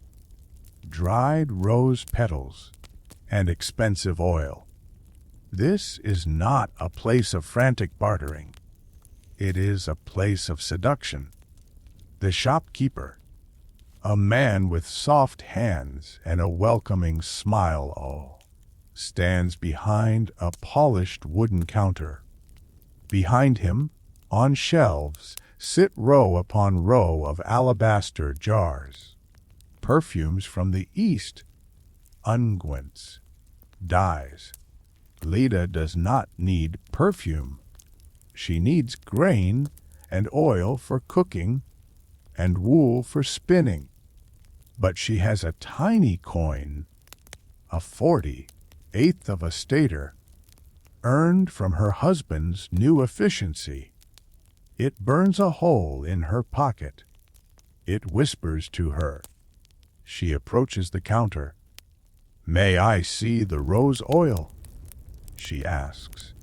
A: dried rose petals, and expensive oil. This is not a place of frantic bartering. It is a place of seduction. The shopkeeper, a man with soft hands and a welcoming smile, stands behind a polished wooden counter. Behind him, on shelves, sit row upon row of alabaster jars. Perfumes from the East, unguents, dyes. Lydia does not need perfume. She needs grain and oil for cooking and wool for spinning. But she has a tiny coin, a 48th of a stater, earned from her husband's new efficiency. It burns a hole in her pocket. It whispers to her. She approaches the counter. "May I see the rose oil?" she asks.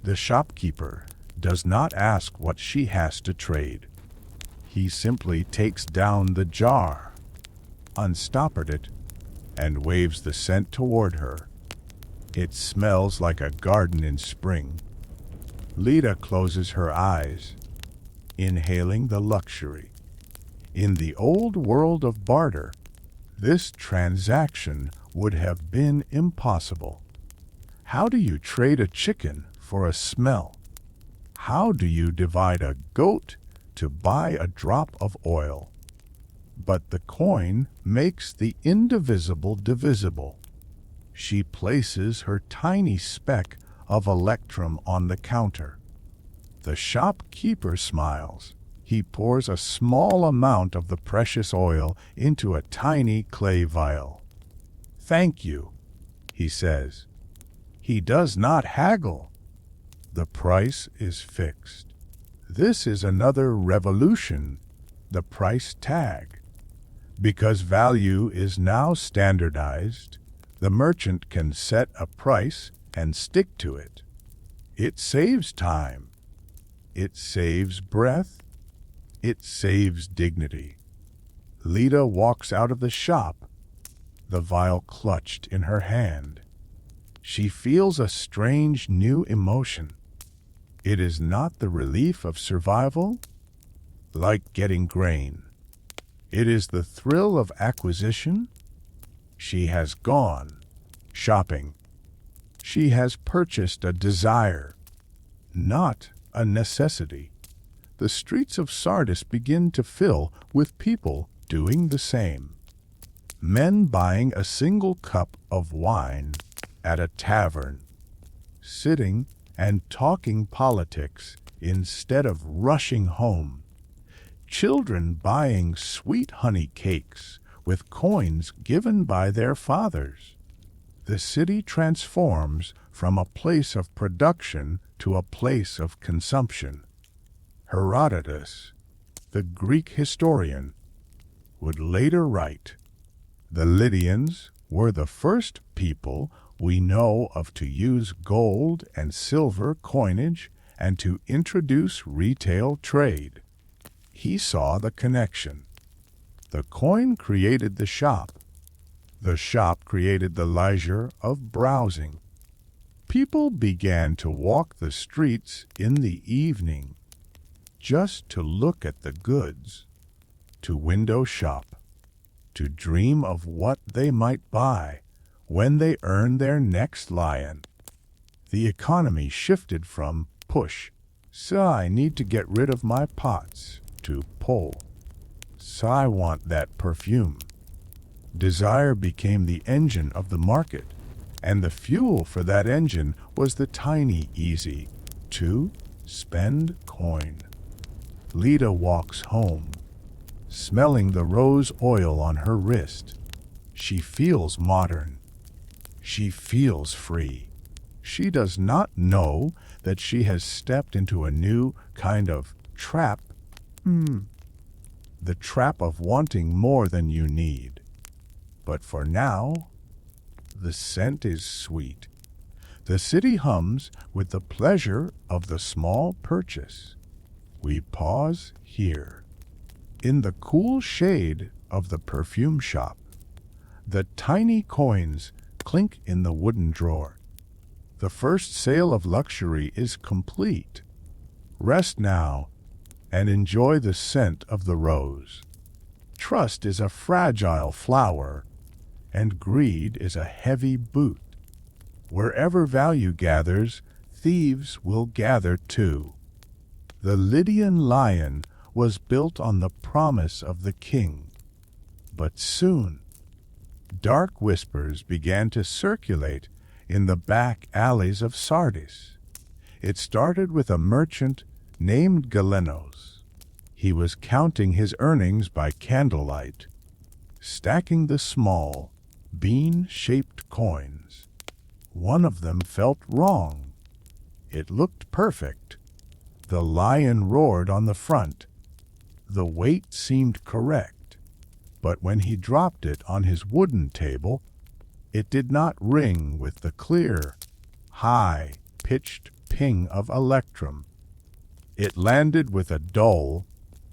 A: The shopkeeper does not ask what she has to trade. He simply takes down the jar, unstoppered it, and waves the scent toward her. It smells like a garden in spring. Lydia closes her eyes, inhaling the luxury. In the old world of barter, this transaction would have been impossible. How do you trade a chicken for a smell? How do you divide a goat to buy a drop of oil? But the coin makes the indivisible divisible. She places her tiny speck of electrum on the counter. The shopkeeper smiles. He pours a small amount of the precious oil into a tiny clay vial. "Thank you," he says. He does not haggle. The price is fixed. This is another revolution, the price tag. Because value is now standardized, the merchant can set a price and stick to it. It saves time. It saves breath. It saves dignity. Lydia walks out of the shop, the vial clutched in her hand. She feels a strange new emotion. It is not the relief of survival, like getting grain. It is the thrill of acquisition. She has gone shopping. She has purchased a desire, not a necessity. The streets of Sardis begin to fill with people doing the same. Men buying a single cup of wine at a tavern, sitting and talking politics instead of rushing home. Children buying sweet honey cakes with coins given by their fathers. The city transforms from a place of production to a place of consumption. Herodotus, the Greek historian, would later write, "The Lydians were the first people we know of to use gold and silver coinage and to introduce retail trade." He saw the connection. The coin created the shop. The shop created the leisure of browsing. People began to walk the streets in the evening just to look at the goods, to window shop, to dream of what they might buy when they earned their next lion. The economy shifted from push, "So I need to get rid of my pots," to pull, "So I want that perfume." Desire became the engine of the market, and the fuel for that engine was the tiny easy to spend coin. Lydia walks home, smelling the rose oil on her wrist. She feels modern. She feels free. She does not know that she has stepped into a new kind of trap. The trap of wanting more than you need. But for now, the scent is sweet. The city hums with the pleasure of the small purchase. We pause here. In the cool shade of the perfume shop, the tiny coins clink in the wooden drawer. The first sale of luxury is complete. Rest now and enjoy the scent of the rose. Trust is a fragile flower, and greed is a heavy boot. Wherever value gathers, thieves will gather too. The Lydian Lion was built on the promise of the king. But soon, dark whispers began to circulate in the back alleys of Sardis. It started with a merchant named Galenos. He was counting his earnings by candlelight, stacking the small, bean-shaped coins. One of them felt wrong. It looked perfect. The lion roared on the front. The weight seemed correct, but when he dropped it on his wooden table, it did not ring with the clear, high-pitched ping of electrum. It landed with a dull,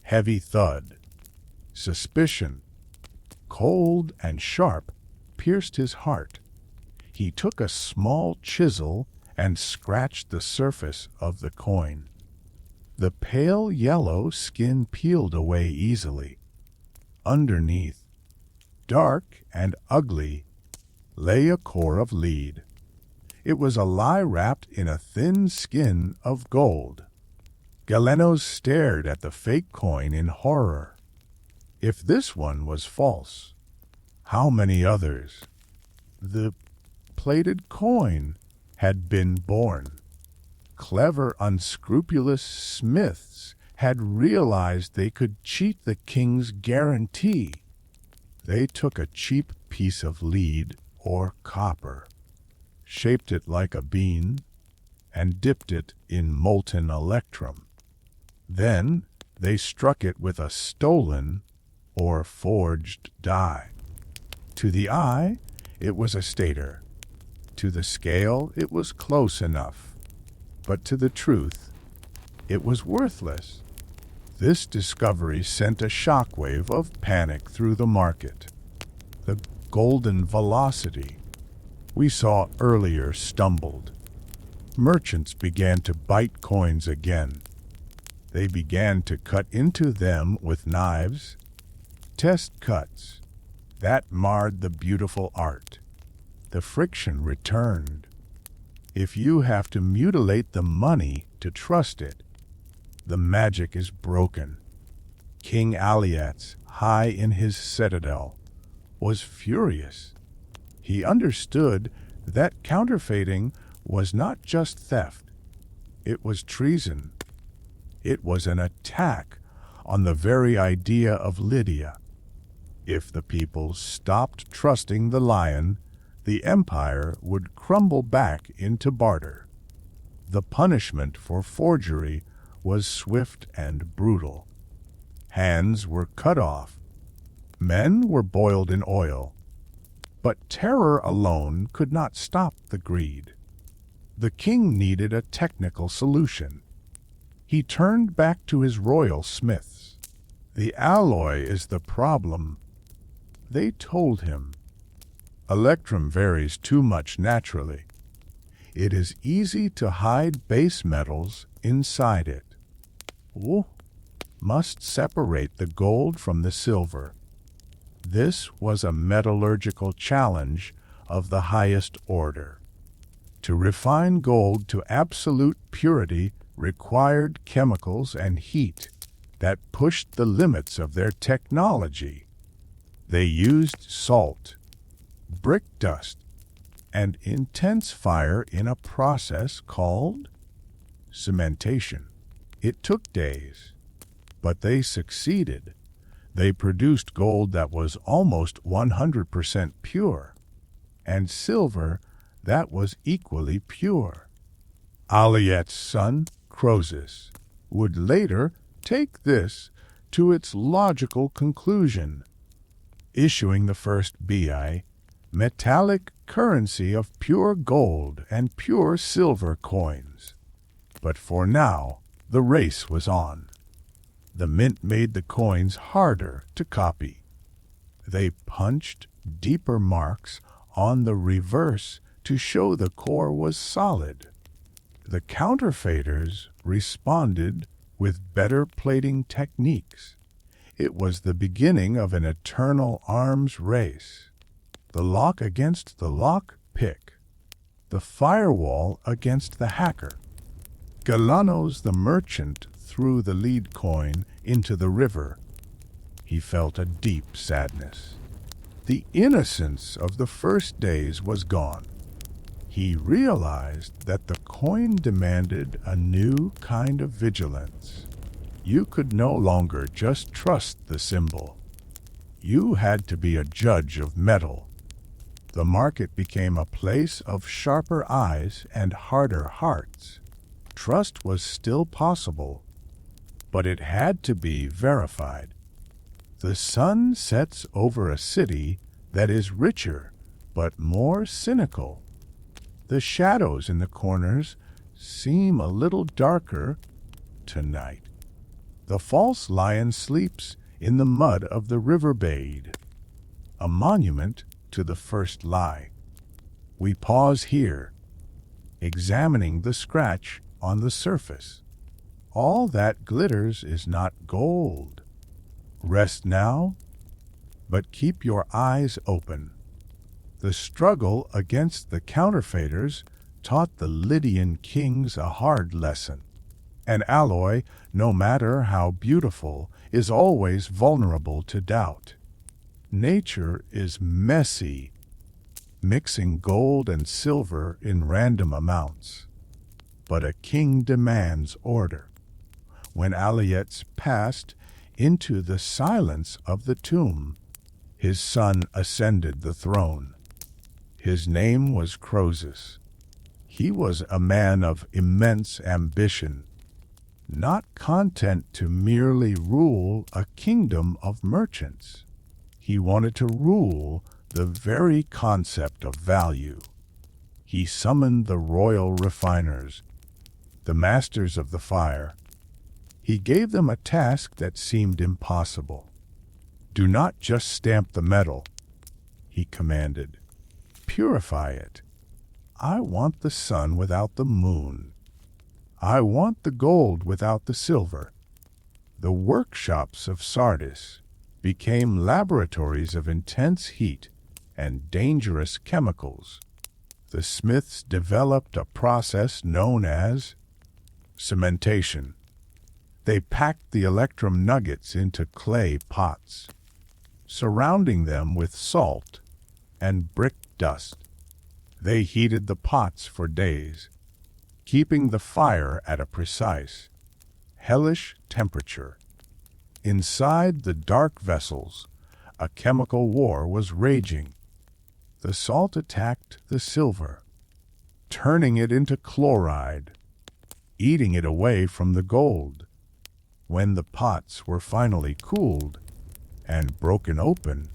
A: heavy thud. Suspicion, cold and sharp, pierced his heart. He took a small chisel and scratched the surface of the coin. The pale yellow skin peeled away easily. Underneath, dark and ugly, lay a core of lead. It was a lie wrapped in a thin skin of gold. Galenos stared at the fake coin in horror. If this one was false, how many others? The plated coin had been born. Clever, unscrupulous smiths had realized they could cheat the king's guarantee. They took a cheap piece of lead or copper, shaped it like a bean, and dipped it in molten electrum. Then they struck it with a stolen or forged die. To the eye, it was a stater. To the scale, it was close enough. But to the truth, it was worthless. This discovery sent a shockwave of panic through the market. The golden velocity we saw earlier stumbled. Merchants began to bite coins again. They began to cut into them with knives, test cuts. That marred the beautiful art. The friction returned. If you have to mutilate the money to trust it, the magic is broken. King Alyattes, high in his citadel, was furious. He understood that counterfeiting was not just theft. It was treason. It was an attack on the very idea of Lydia. If the people stopped trusting the lion, the empire would crumble back into barter. The punishment for forgery was swift and brutal. Hands were cut off. Men were boiled in oil. But terror alone could not stop the greed. The king needed a technical solution. He turned back to his royal smiths. The alloy is the problem, they told him. Electrum varies too much naturally. It is easy to hide base metals inside it. Must separate the gold from the silver. This was a metallurgical challenge of the highest order. To refine gold to absolute purity required chemicals and heat that pushed the limits of their technology. They used salt, brick dust, and intense fire in a process called cementation. It took days, but they succeeded. They produced gold that was almost 100% pure, and silver that was equally pure. Alyattes' son, Croesus, would later take this to its logical conclusion, issuing the first metallic currency of pure gold and pure silver coins. But for now, the race was on. The mint made the coins harder to copy. They punched deeper marks on the reverse to show the core was solid. The counterfeiters responded with better plating techniques. It was the beginning of an eternal arms race. The lock against the lock pick. the firewall against the hacker. Galanos the merchant threw the lead coin into the river. He felt a deep sadness. The innocence of the first days was gone. He realized that the coin demanded a new kind of vigilance. You could no longer just trust the symbol. You had to be a judge of metal. The market became a place of sharper eyes and harder hearts. Trust was still possible, but it had to be verified. The sun sets over a city that is richer but more cynical. The shadows in the corners seem a little darker tonight. The false lion sleeps in the mud of the riverbed, a monument to the first lie. We pause here, examining the scratch on the surface. All that glitters is not gold. Rest now, but keep your eyes open. The struggle against the counterfeiters taught the Lydian kings a hard lesson. An alloy, no matter how beautiful, is always vulnerable to doubt. Nature is messy, mixing gold and silver in random amounts. But a king demands order. When Alyattes passed into the silence of the tomb, his son ascended the throne. His name was Croesus. He was a man of immense ambition, not content to merely rule a kingdom of merchants. He wanted to rule the very concept of value. He summoned the royal refiners, the masters of the fire. He gave them a task that seemed impossible. Do not just stamp the metal, he commanded. Purify it. I want the sun without the moon. I want the gold without the silver. The workshops of Sardis became laboratories of intense heat and dangerous chemicals. The smiths developed a process known as cementation. They packed the electrum nuggets into clay pots, surrounding them with salt and brick dust. They heated the pots for days, keeping the fire at a precise, hellish temperature. Inside the dark vessels, a chemical war was raging. The salt attacked the silver, turning it into chloride, eating it away from the gold. When the pots were finally cooled and broken open,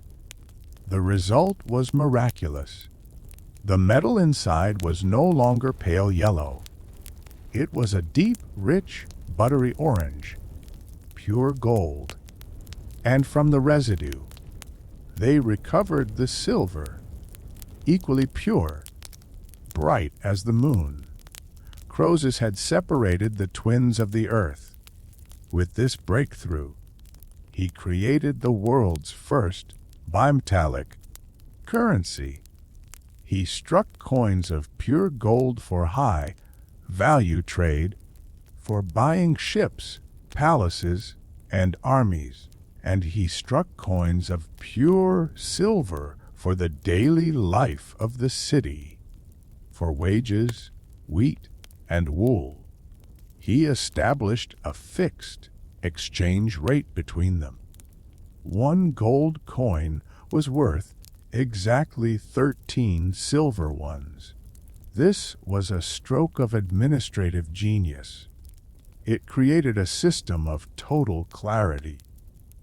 A: the result was miraculous. The metal inside was no longer pale yellow. It was a deep, rich, buttery orange, pure gold. And from the residue, they recovered the silver, equally pure, bright as the moon. Croesus had separated the twins of the earth. With this breakthrough, he created the world's first bimetallic currency. He struck coins of pure gold for high-value trade, for buying ships, palaces, and armies, and he struck coins of pure silver for the daily life of the city, for wages, wheat, and wool. He established a fixed exchange rate between them. One gold coin was worth exactly 13 silver ones. This was a stroke of administrative genius. It created a system of total clarity.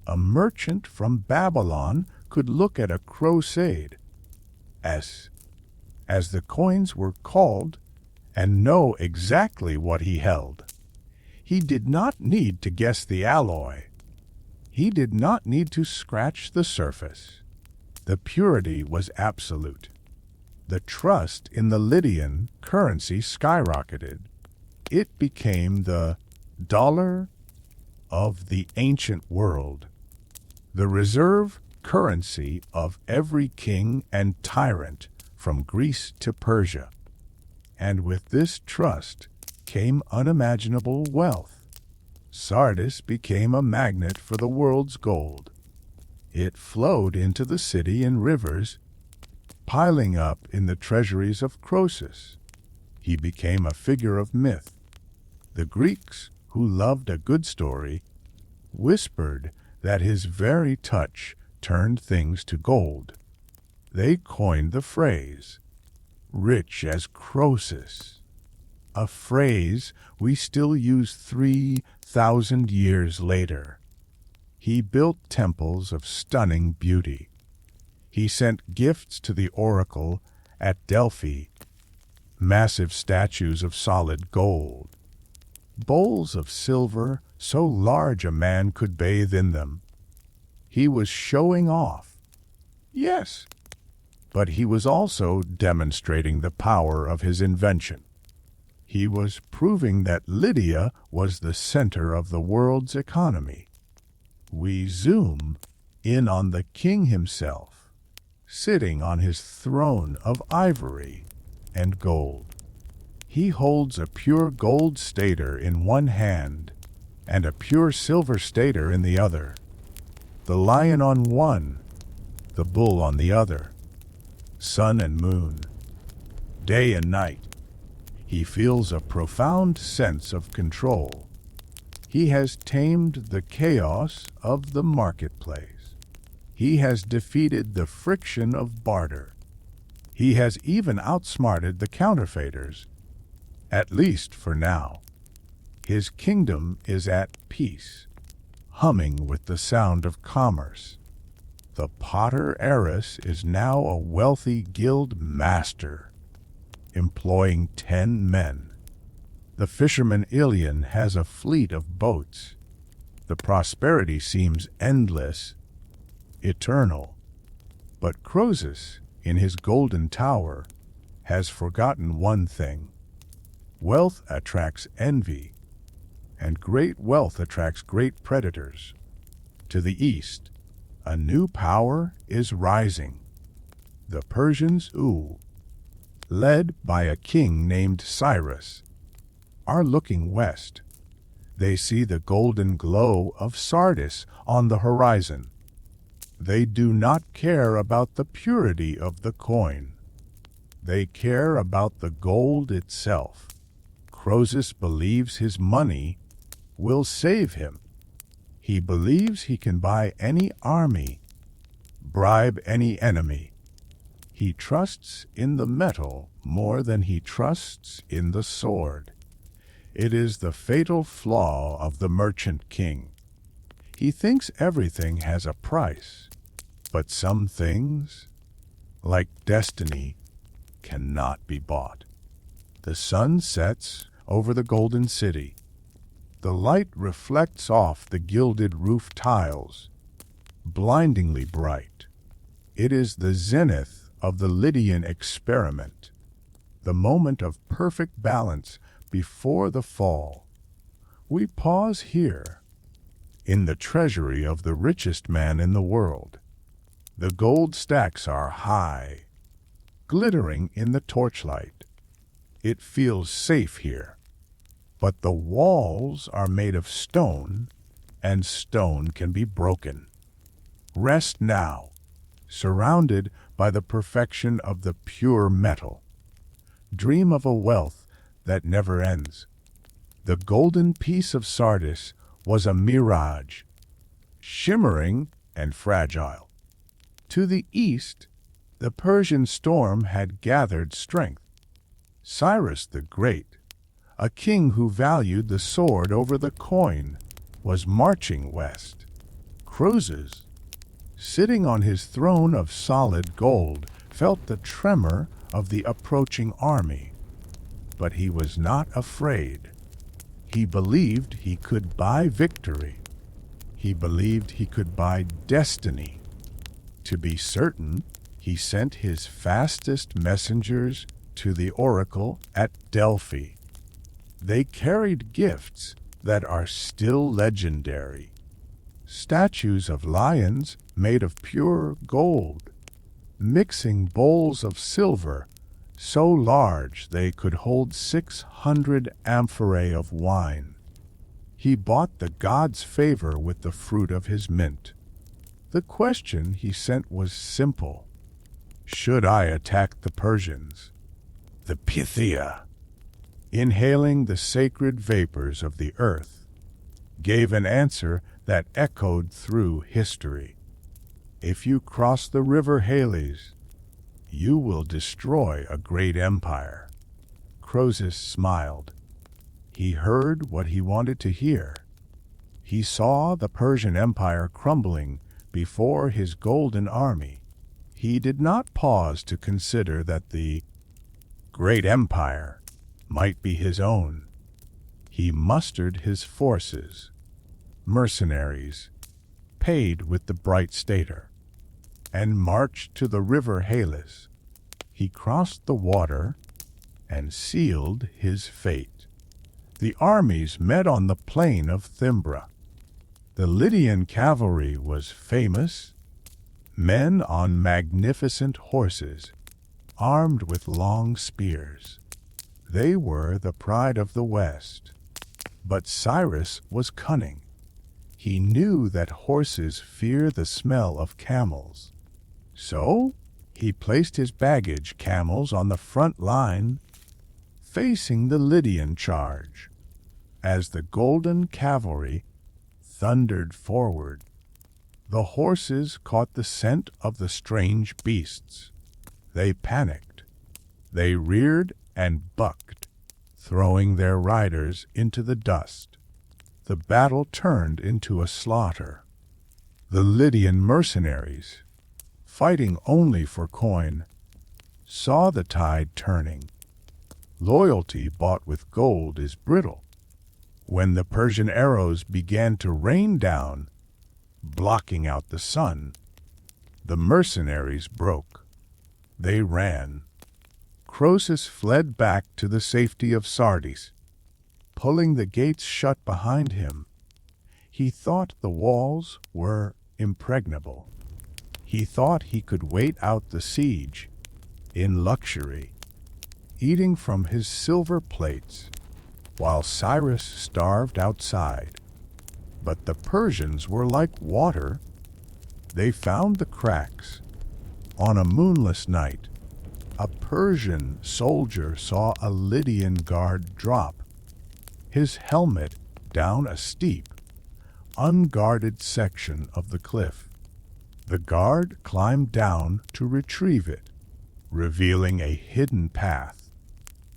A: A merchant from Babylon could look at a crusade, as the coins were called, and know exactly what he held. He did not need to guess the alloy. He did not need to scratch the surface. The purity was absolute. The trust in the Lydian currency skyrocketed. It became the dollar of the ancient world, the reserve currency of every king and tyrant from Greece to Persia. And with this trust came unimaginable wealth. Sardis became a magnet for the world's gold. It flowed into the city in rivers, piling up in the treasuries of Croesus. He became a figure of myth. The Greeks, who loved a good story, whispered that his very touch turned things to gold. They coined the phrase, "rich as Croesus," a phrase we still use 3,000 years later. He built temples of stunning beauty. He sent gifts to the oracle at Delphi, massive statues of solid gold, bowls of silver so large a man could bathe in them. He was showing off, yes, but he was also demonstrating the power of his invention. He was proving that Lydia was the center of the world's economy. We zoom in on the king himself, sitting on his throne of ivory and gold. He holds a pure gold stater in one hand and a pure silver stater in the other. The lion on one, the bull on the other. Sun and moon, day and night. He feels a profound sense of control. He has tamed the chaos of the marketplace. He has defeated the friction of barter. He has even outsmarted the counterfeiters, at least for now. His kingdom is at peace, humming with the sound of commerce. The potter Aras is now a wealthy guild master, employing 10 men. The fisherman Elian has a fleet of boats. The prosperity seems endless, eternal. But Croesus, in his golden tower, has forgotten one thing. Wealth attracts envy, and great wealth attracts great predators. To the east, a new power is rising. The Persians, led by a king named Cyrus, are looking west. They see the golden glow of Sardis on the horizon. They do not care about the purity of the coin. They care about the gold itself. Croesus believes his money will save him. He believes he can buy any army, bribe any enemy. He trusts in the metal more than he trusts in the sword. It is the fatal flaw of the merchant king. He thinks everything has a price, but some things, like destiny, cannot be bought. The sun sets over the golden city. The light reflects off the gilded roof tiles, blindingly bright. It is the zenith of the Lydian experiment, the moment of perfect balance before the fall. We pause here, in the treasury of the richest man in the world. The gold stacks are high, glittering in the torchlight. It feels safe here, but the walls are made of stone, and stone can be broken. Rest now, surrounded by the perfection of the pure metal. Dream of a wealth that never ends. The golden piece of Sardis was a mirage, shimmering and fragile. To the east, the Persian storm had gathered strength. Cyrus the Great, a king who valued the sword over the coin, was marching west. Croesus, sitting on his throne of solid gold, felt the tremor of the approaching army. But he was not afraid. He believed he could buy victory. He believed he could buy destiny. To be certain, he sent his fastest messengers to the oracle at Delphi. They carried gifts that are still legendary. Statues of lions made of pure gold, mixing bowls of silver so large they could hold 600 amphorae of wine. He bought the god's favor with the fruit of his mint. The question he sent was simple. Should I attack the Persians? The Pythia, inhaling the sacred vapors of the earth, gave an answer that echoed through history. If you cross the river Halys, you will destroy a great empire. Croesus smiled. He heard what he wanted to hear. He saw the Persian Empire crumbling before his golden army. He did not pause to consider that the great empire might be his own. He mustered his forces, mercenaries, paid with the bright stater, and marched to the river Halys. He crossed the water and sealed his fate. The armies met on the plain of Thimbra. The Lydian cavalry was famous, men on magnificent horses, armed with long spears. They were the pride of the West. But Cyrus was cunning. He knew that horses fear the smell of camels. So he placed his baggage camels on the front line, facing the Lydian charge. As the golden cavalry thundered forward, the horses caught the scent of the strange beasts. They panicked. They reared and bucked, throwing their riders into the dust. The battle turned into a slaughter. The Lydian mercenaries, fighting only for coin, saw the tide turning. Loyalty bought with gold is brittle. When the Persian arrows began to rain down, blocking out the sun, the mercenaries broke. They ran. Croesus fled back to the safety of Sardis, pulling the gates shut behind him. He thought the walls were impregnable. He thought he could wait out the siege in luxury, eating from his silver plates, while Cyrus starved outside. But the Persians were like water. They found the cracks. On a moonless night, a Persian soldier saw a Lydian guard drop his helmet down a steep, unguarded section of the cliff. The guard climbed down to retrieve it, revealing a hidden path.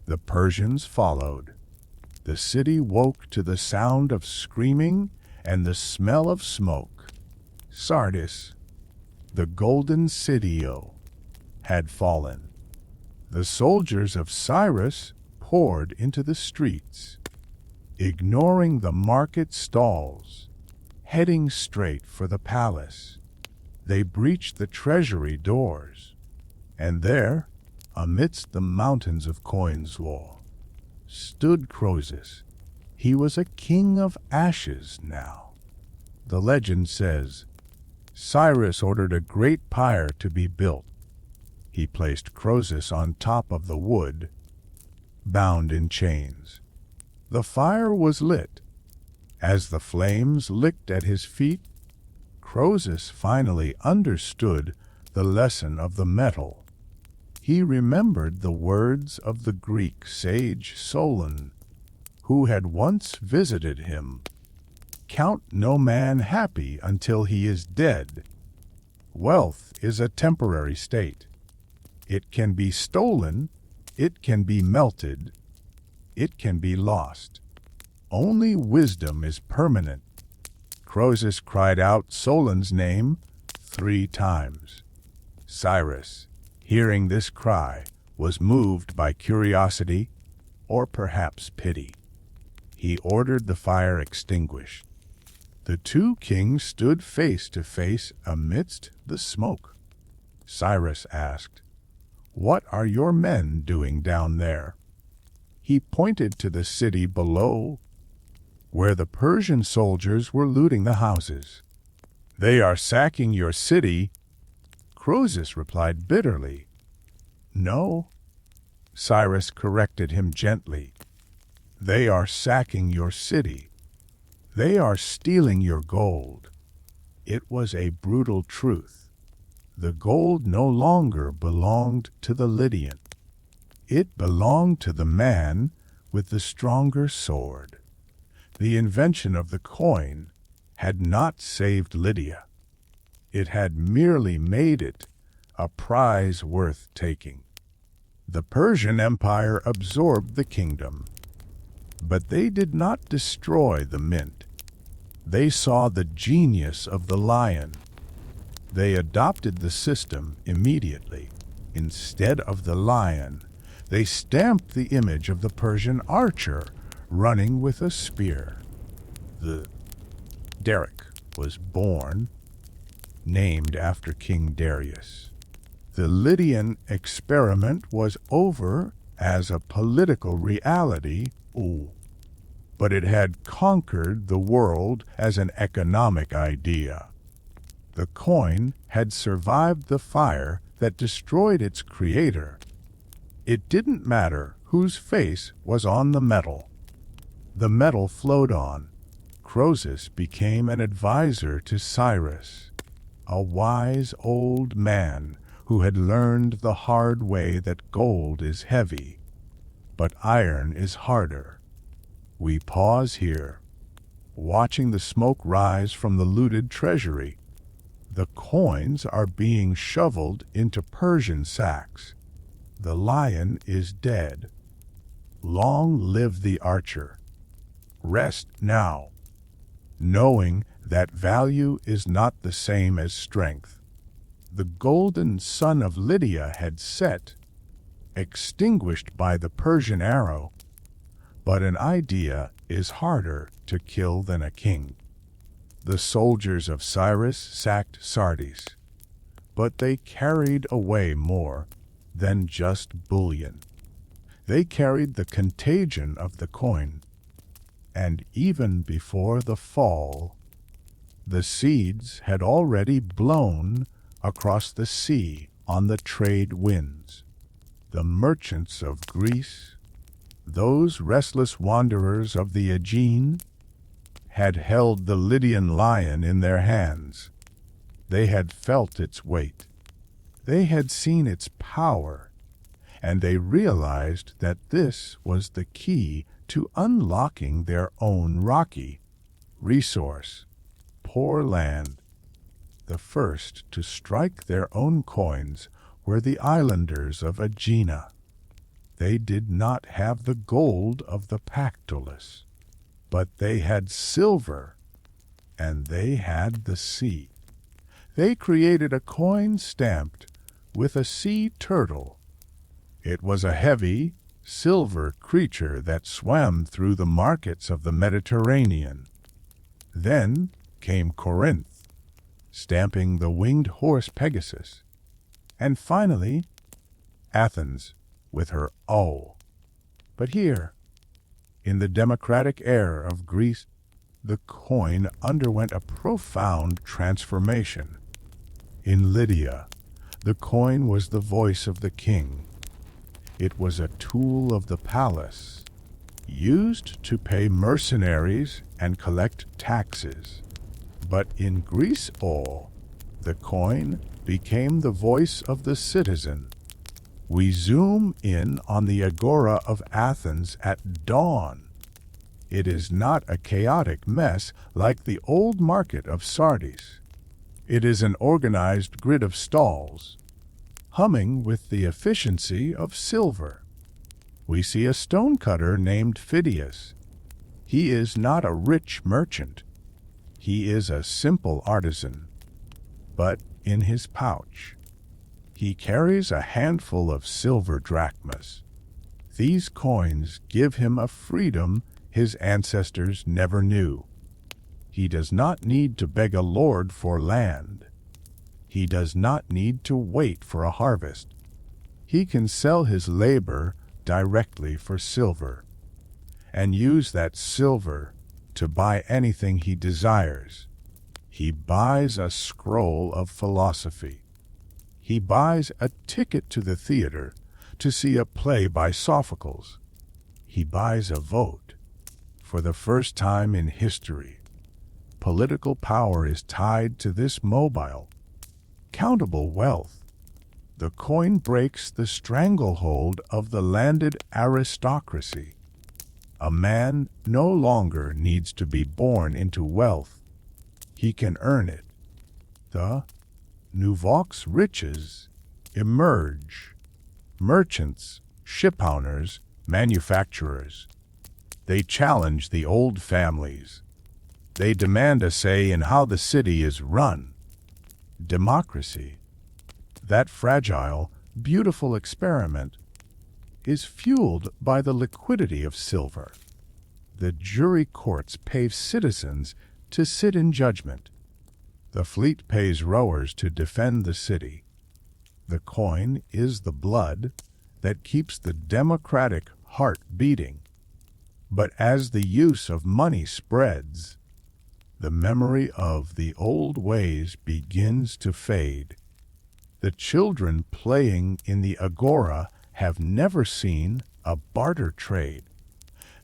A: The Persians followed. The city woke to the sound of screaming and the smell of smoke. Sardis, the golden citio, had fallen. The soldiers of Cyrus poured into the streets, ignoring the market stalls, heading straight for the palace. They breached the treasury doors, and there, amidst the mountains of coins law, stood Croesus. He was a king of ashes now. The legend says, Cyrus ordered a great pyre to be built. He placed Croesus on top of the wood, bound in chains. The fire was lit. As the flames licked at his feet, Croesus finally understood the lesson of the metal. He remembered the words of the Greek sage Solon, who had once visited him. Count no man happy until he is dead. Wealth is a temporary state. It can be stolen, it can be melted, it can be lost. Only wisdom is permanent. Croesus cried out Solon's name 3 times. Cyrus, hearing this cry, was moved by curiosity or perhaps pity. He ordered the fire extinguished. The 2 kings stood face to face amidst the smoke. Cyrus asked, "What are your men doing down there?" He pointed to the city below, where the Persian soldiers were looting the houses. "They are sacking your city," Croesus replied bitterly. "No, Cyrus corrected him gently. "They are sacking your city. They are stealing your gold." It was a brutal truth. The gold no longer belonged to the Lydian. It belonged to the man with the stronger sword. The invention of the coin had not saved Lydia. It had merely made it a prize worth taking. The Persian Empire absorbed the kingdom, but they did not destroy the mint. They saw the genius of the lion. They adopted the system immediately. Instead of the lion, they stamped the image of the Persian archer running with a spear. The Derek was born, named after King Darius. The Lydian experiment was over as a political reality, but it had conquered the world as an economic idea. The coin had survived the fire that destroyed its creator. It didn't matter whose face was on the metal. The metal flowed on. Croesus became an advisor to Cyrus, a wise old man who had learned the hard way that gold is heavy, but iron is harder. We pause here, watching the smoke rise from the looted treasury. The coins are being shoveled into Persian sacks. The lion is dead. Long live the archer. Rest now, knowing that value is not the same as strength. The golden sun of Lydia had set, extinguished by the Persian arrow, but an idea is harder to kill than a king. The soldiers of Cyrus sacked Sardis, but they carried away more than just bullion. They carried the contagion of the coin, and even before the fall, the seeds had already blown across the sea on the trade winds. The merchants of Greece, those restless wanderers of the Aegean, had held the Lydian Lion in their hands. They had felt its weight. They had seen its power, and they realized that this was the key to unlocking their own rocky resource, poor land. The first to strike their own coins were the islanders of Aegina. They did not have the gold of the Pactolus, but they had silver, and they had the sea. They created a coin stamped with a sea turtle. It was a heavy, silver creature that swam through the markets of the Mediterranean. Then came Corinth, stamping the winged horse Pegasus, and finally Athens with her O. But here, in the democratic air of Greece, the coin underwent a profound transformation. In Lydia, the coin was the voice of the king. It was a tool of the palace, used to pay mercenaries and collect taxes. But in Greece all, the coin became the voice of the citizen. We zoom in on the agora of Athens at dawn. It is not a chaotic mess like the old market of Sardis. It is an organized grid of stalls, humming with the efficiency of silver. We see a stonecutter named Phidias. He is not a rich merchant. He is a simple artisan. But in his pouch, he carries a handful of silver drachmas. These coins give him a freedom his ancestors never knew. He does not need to beg a lord for land. He does not need to wait for a harvest. He can sell his labor directly for silver, and use that silver to buy anything he desires. He buys a scroll of philosophy. He buys a ticket to the theater to see a play by Sophocles. He buys a vote. For the first time in history, political power is tied to this mobile, countable wealth. The coin breaks the stranglehold of the landed aristocracy. A man no longer needs to be born into wealth. He can earn it. The nouveaux riches emerge. Merchants, shipowners, manufacturers. They challenge the old families. They demand a say in how the city is run. Democracy, that fragile, beautiful experiment, is fueled by the liquidity of silver. The jury courts pay citizens to sit in judgment. The fleet pays rowers to defend the city. The coin is the blood that keeps the democratic heart beating. But as the use of money spreads, the memory of the old ways begins to fade. The children playing in the agora have never seen a barter trade.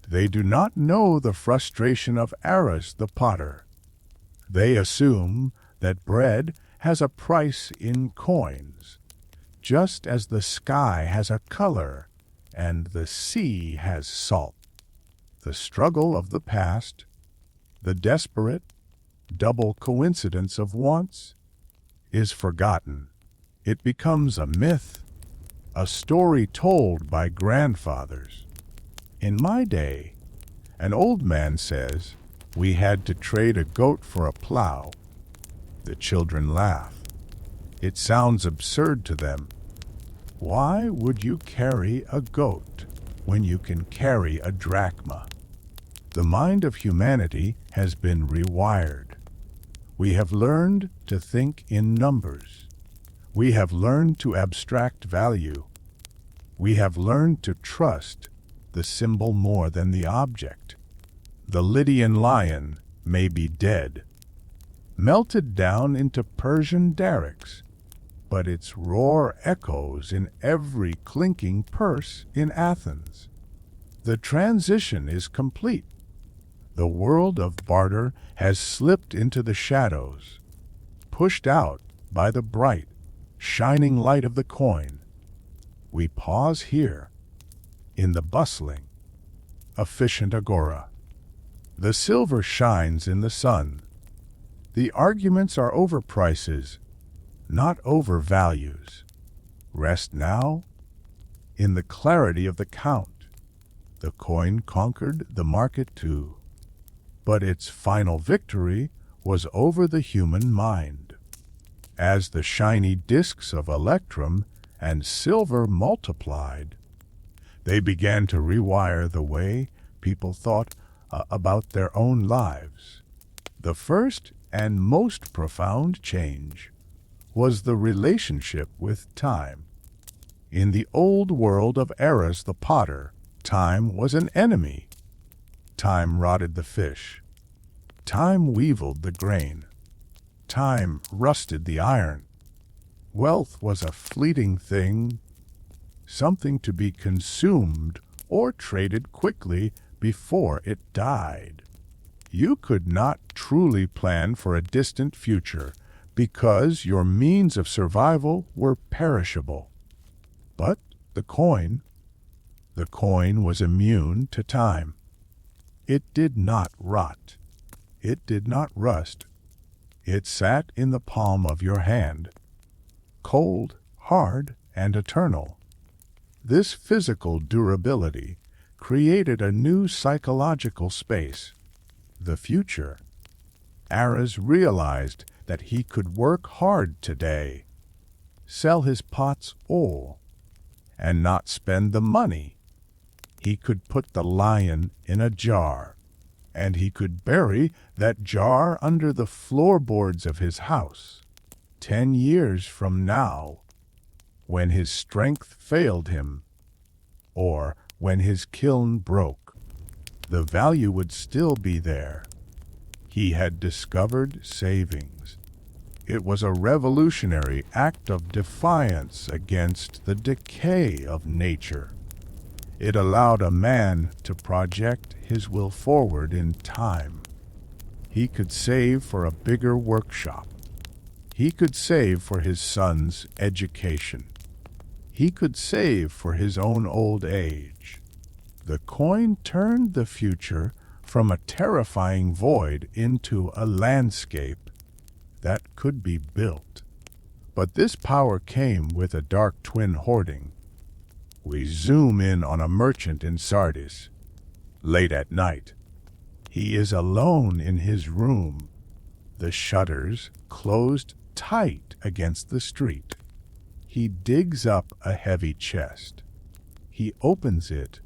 A: They do not know the frustration of Aras the potter. They assume that bread has a price in coins, just as the sky has a color and the sea has salt. The struggle of the past, the desperate, double coincidence of wants, is forgotten. It becomes a myth, a story told by grandfathers. In my day, an old man says, we had to trade a goat for a plow. The children laugh. It sounds absurd to them. Why would you carry a goat when you can carry a drachma? The mind of humanity has been rewired. We have learned to think in numbers. We have learned to abstract value. We have learned to trust the symbol more than the object. The Lydian Lion may be dead, melted down into Persian derricks, but its roar echoes in every clinking purse in Athens. The transition is complete. The world of barter has slipped into the shadows, pushed out by the bright, shining light of the coin. We pause here, in the bustling, efficient agora. The silver shines in the sun. The arguments are over prices, not over values. Rest now in the clarity of the count. The coin conquered the market too, but its final victory was over the human mind. As the shiny discs of electrum and silver multiplied, they began to rewire the way people thought about their own lives. The first and most profound change was the relationship with time. In the old world of Aras the potter, time was an enemy. Time rotted the fish. Time weevilled the grain. Time rusted the iron. Wealth was a fleeting thing, something to be consumed or traded quickly before it died. You could not truly plan for a distant future because your means of survival were perishable. But the coin was immune to time. It did not rot. It did not rust. It sat in the palm of your hand, cold, hard, and eternal. This physical durability created a new psychological space, the future. Aras realized that he could work hard today, sell his pots all, and not spend the money. He could put the lion in a jar, and he could bury that jar under the floorboards of his house. 10 years from now, when his strength failed him, or when his kiln broke, the value would still be there. He had discovered savings. It was a revolutionary act of defiance against the decay of nature. It allowed a man to project his will forward in time. He could save for a bigger workshop. He could save for his son's education. He could save for his own old age. The coin turned the future from a terrifying void into a landscape that could be built. But this power came with a dark twin hoarding. We zoom in on a merchant in Sardis, late at night. He is alone in his room, the shutters closed tight against the street. He digs up a heavy chest. He opens it,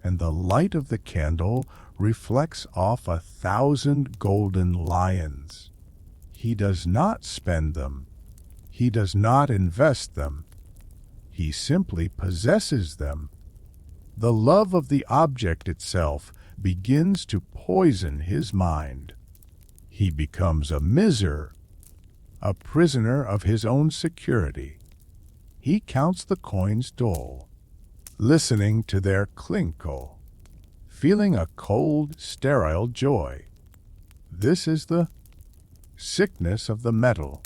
A: and the light of the candle reflects off 1,000 golden lions. He does not spend them. He does not invest them. He simply possesses them. The love of the object itself begins to poison his mind. He becomes a miser, a prisoner of his own security. He counts the coins dole, listening to their clinkle, feeling a cold, sterile joy. This is the sickness of the metal.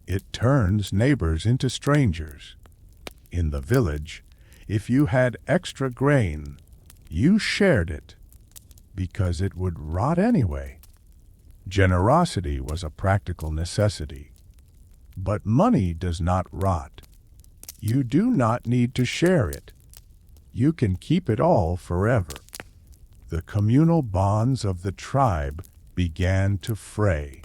A: It turns neighbors into strangers. In the village, if you had extra grain, you shared it, because it would rot anyway. Generosity was a practical necessity. But money does not rot. You do not need to share it. You can keep it all forever. The communal bonds of the tribe began to fray.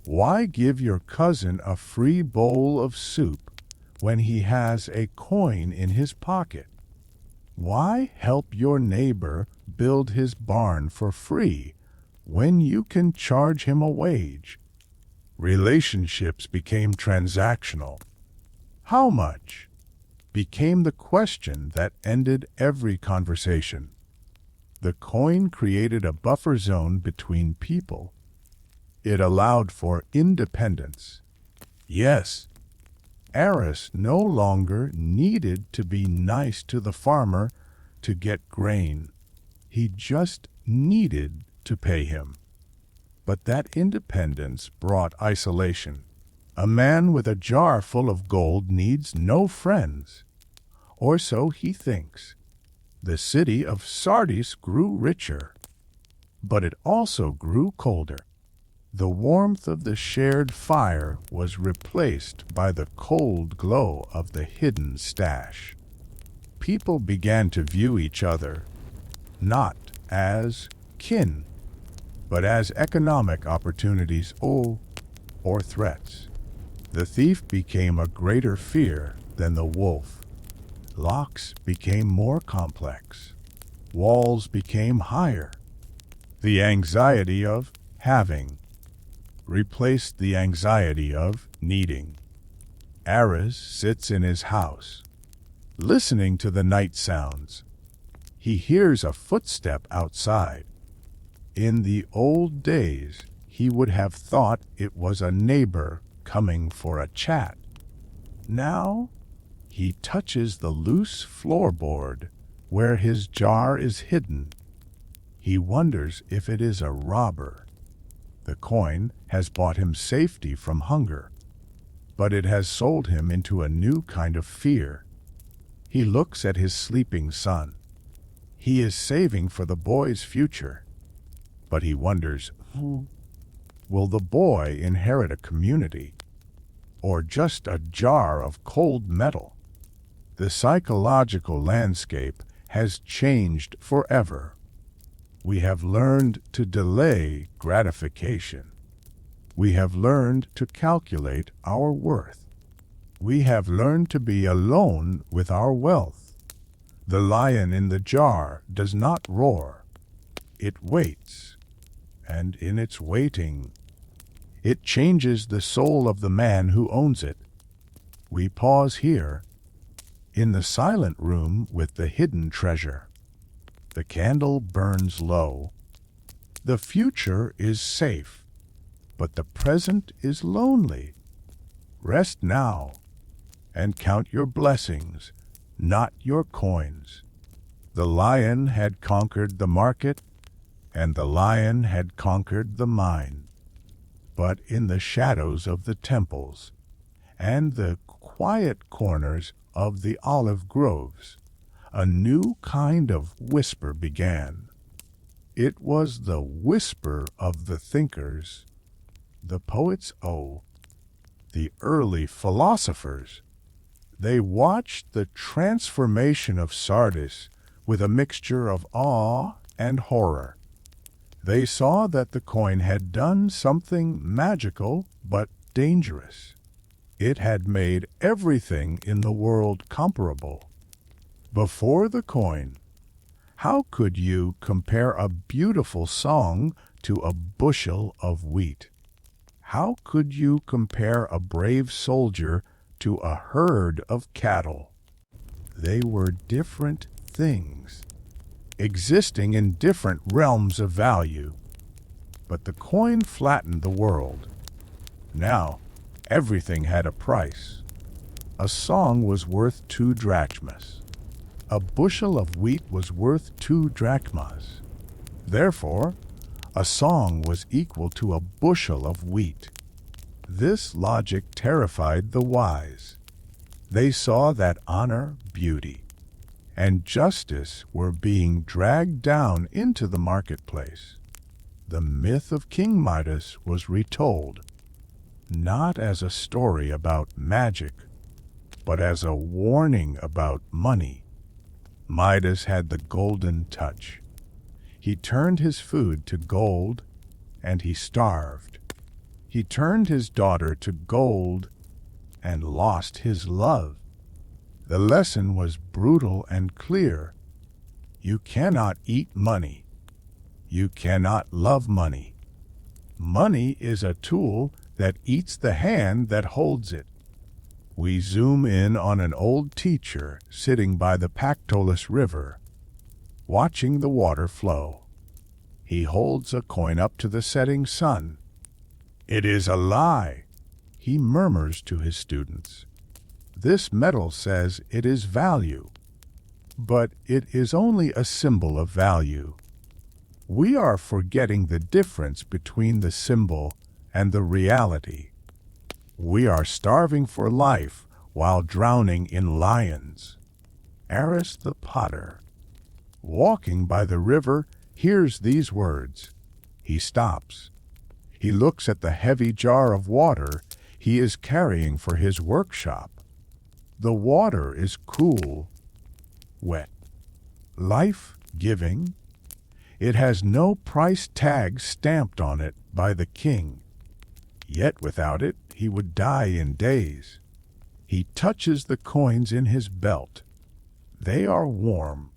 A: Why give your cousin a free bowl of soup when he has a coin in his pocket? Why help your neighbor build his barn for free when you can charge him a wage? Relationships became transactional. How much? Became the question that ended every conversation. The coin created a buffer zone between people. It allowed for independence. Yes, Aras no longer needed to be nice to the farmer to get grain. He just needed to pay him. But that independence brought isolation. A man with a jar full of gold needs no friends. Or so he thinks. The city of Sardis grew richer, but it also grew colder. The warmth of the shared fire was replaced by the cold glow of the hidden stash. People began to view each other not as kin, but as economic opportunities or threats. The thief became a greater fear than the wolf. Locks became more complex. Walls became higher. The anxiety of having replaced the anxiety of needing. Aras sits in his house, listening to the night sounds. He hears a footstep outside. In the old days, he would have thought it was a neighbor coming for a chat. Now, he touches the loose floorboard where his jar is hidden. He wonders if it is a robber. The coin has bought him safety from hunger, but it has sold him into a new kind of fear. He looks at his sleeping son. He is saving for the boy's future, but he wonders, will the boy inherit a community, or just a jar of cold metal? The psychological landscape has changed forever. We have learned to delay gratification. We have learned to calculate our worth. We have learned to be alone with our wealth. The lion in the jar does not roar. It waits, and in its waiting, it changes the soul of the man who owns it. We pause here, in the silent room with the hidden treasure. The candle burns low. The future is safe. but the present is lonely. Rest now and count your blessings, not your coins. The lion had conquered the market, and the lion had conquered the mine. But in the shadows of the temples and the quiet corners of the olive groves, a new kind of whisper began. It was the whisper of the thinkers, the poets, the early philosophers. They watched the transformation of Sardis with a mixture of awe and horror. They saw that the coin had done something magical but dangerous. It had made everything in the world comparable. Before the coin, how could you compare a beautiful song to a bushel of wheat? How could you compare a brave soldier to a herd of cattle? They were different things, existing in different realms of value. But the coin flattened the world. Now, everything had a price. A song was worth 2 drachmas. A bushel of wheat was worth 2 drachmas. Therefore, a song was equal to a bushel of wheat. This logic terrified the wise. They saw that honor, beauty, and justice were being dragged down into the marketplace. The myth of King Midas was retold, not as a story about magic, but as a warning about money. Midas had the golden touch. He turned his food to gold, and he starved. He turned his daughter to gold, and lost his love. The lesson was brutal and clear. You cannot eat money. You cannot love money. Money is a tool that eats the hand that holds it. We zoom in on an old teacher sitting by the Pactolus River, watching the water flow. He holds a coin up to the setting sun. "It is a lie," he murmurs to his students. "This metal says it is value, but it is only a symbol of value." We are forgetting the difference between the symbol and the reality. We are starving for life while drowning in lions. Aras the potter, walking by the river, hears these words. He stops. He looks at the heavy jar of water he is carrying for his workshop. The water is cool, wet, life-giving. It has no price tag stamped on it by the king. Yet without it, he would die in days. He touches the coins in his belt. They are warm,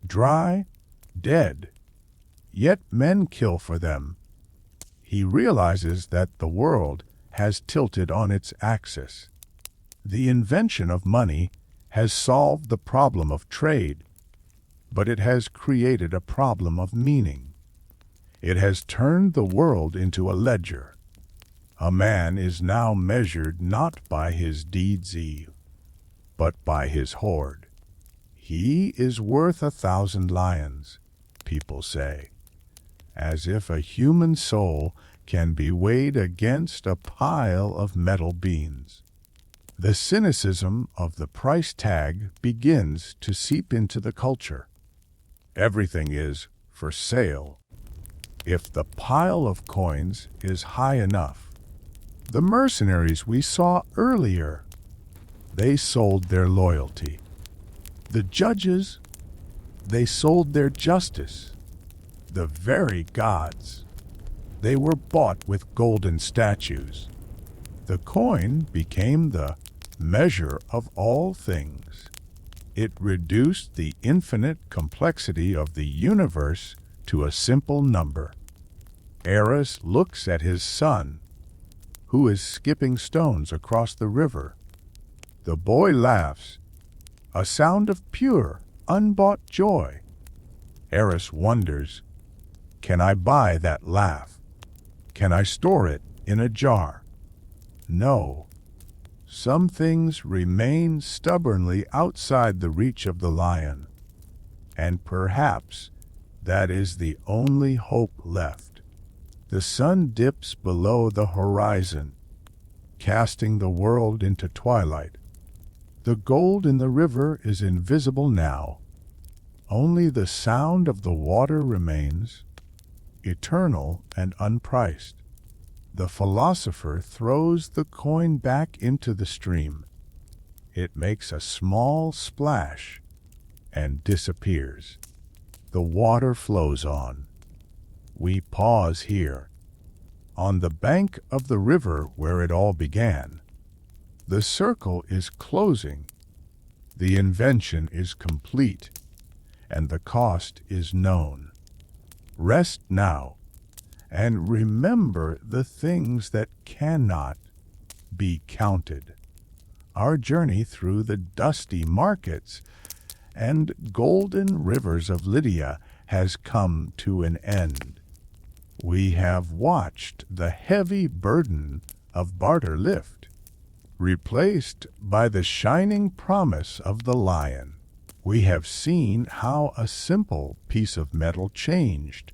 A: dry, dead. Yet men kill for them. He realizes that the world has tilted on its axis. The invention of money has solved the problem of trade, but it has created a problem of meaning. It has turned the world into a ledger. A man is now measured not by his deeds, but by his hoard. He is worth 1,000 lions, people say, as if a human soul can be weighed against a pile of metal beans. The cynicism of the price tag begins to seep into the culture. Everything is for sale. If the pile of coins is high enough, the mercenaries we saw earlier, they sold their loyalty. The judges, they sold their justice. The very gods, they were bought with golden statues. The coin became the measure of all things. It reduced the infinite complexity of the universe to a simple number. Aras looks at his son, who is skipping stones across the river. The boy laughs, a sound of pure, unbought joy. Aras wonders, can I buy that laugh? Can I store it in a jar? No. Some things remain stubbornly outside the reach of the lion, and perhaps that is the only hope left. The sun dips below the horizon, casting the world into twilight. The gold in the river is invisible now. Only the sound of the water remains, eternal and unpriced. The philosopher throws the coin back into the stream. It makes a small splash and disappears. The water flows on. We pause here, on the bank of the river where it all began. The circle is closing. The invention is complete, and the cost is known. Rest now, and remember the things that cannot be counted. Our journey through the dusty markets and golden rivers of Lydia has come to an end. We have watched the heavy burden of barter lift, replaced by the shining promise of the lion. We have seen how a simple piece of metal changed,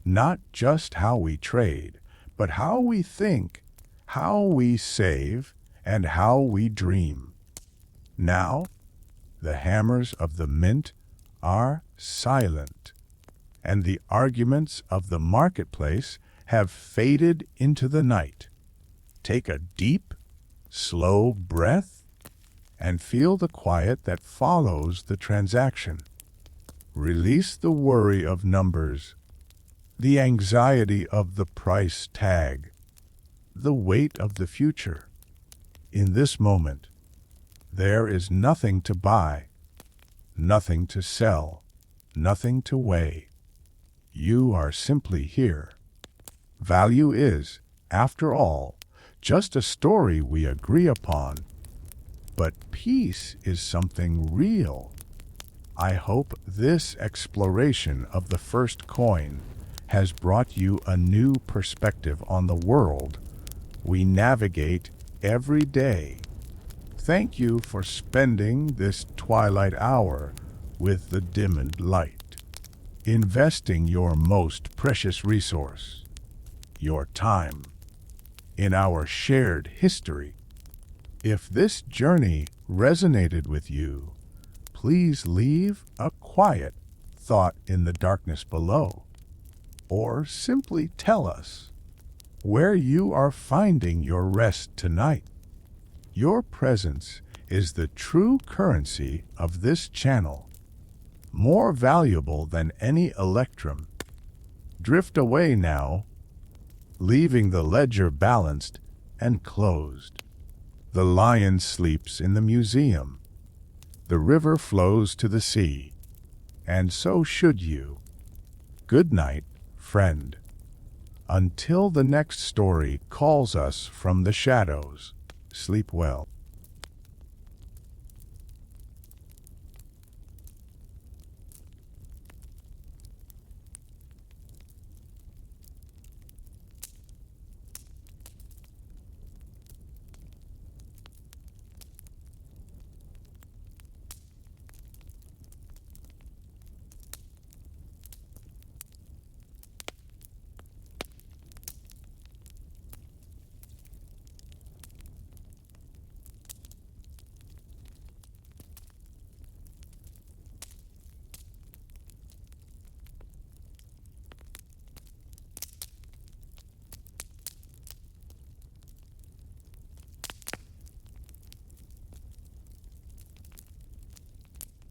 A: not just how we trade, but how we think, how we save, and how we dream. Now, the hammers of the mint are silent, and the arguments of the marketplace have faded into the night. Take a deep, slow breath and feel the quiet that follows the transaction. Release the worry of numbers, the anxiety of the price tag, the weight of the future. In this moment, there is nothing to buy, nothing to sell, nothing to weigh. You are simply here. Value is, after all, just a story we agree upon. But peace is something real. I hope this exploration of the first coin has brought you a new perspective on the world we navigate every day. Thank you for spending this twilight hour with the dimmed light, investing your most precious resource, your time, in our shared history. If this journey resonated with you, please leave a quiet thought in the darkness below, or simply tell us where you are finding your rest tonight. Your presence is the true currency of this channel, more valuable than any electrum. Drift away now, leaving the ledger balanced and closed. The lion sleeps in the museum. The river flows to the sea, and so should you. Good night, friend. Until the next story calls us from the shadows, sleep well.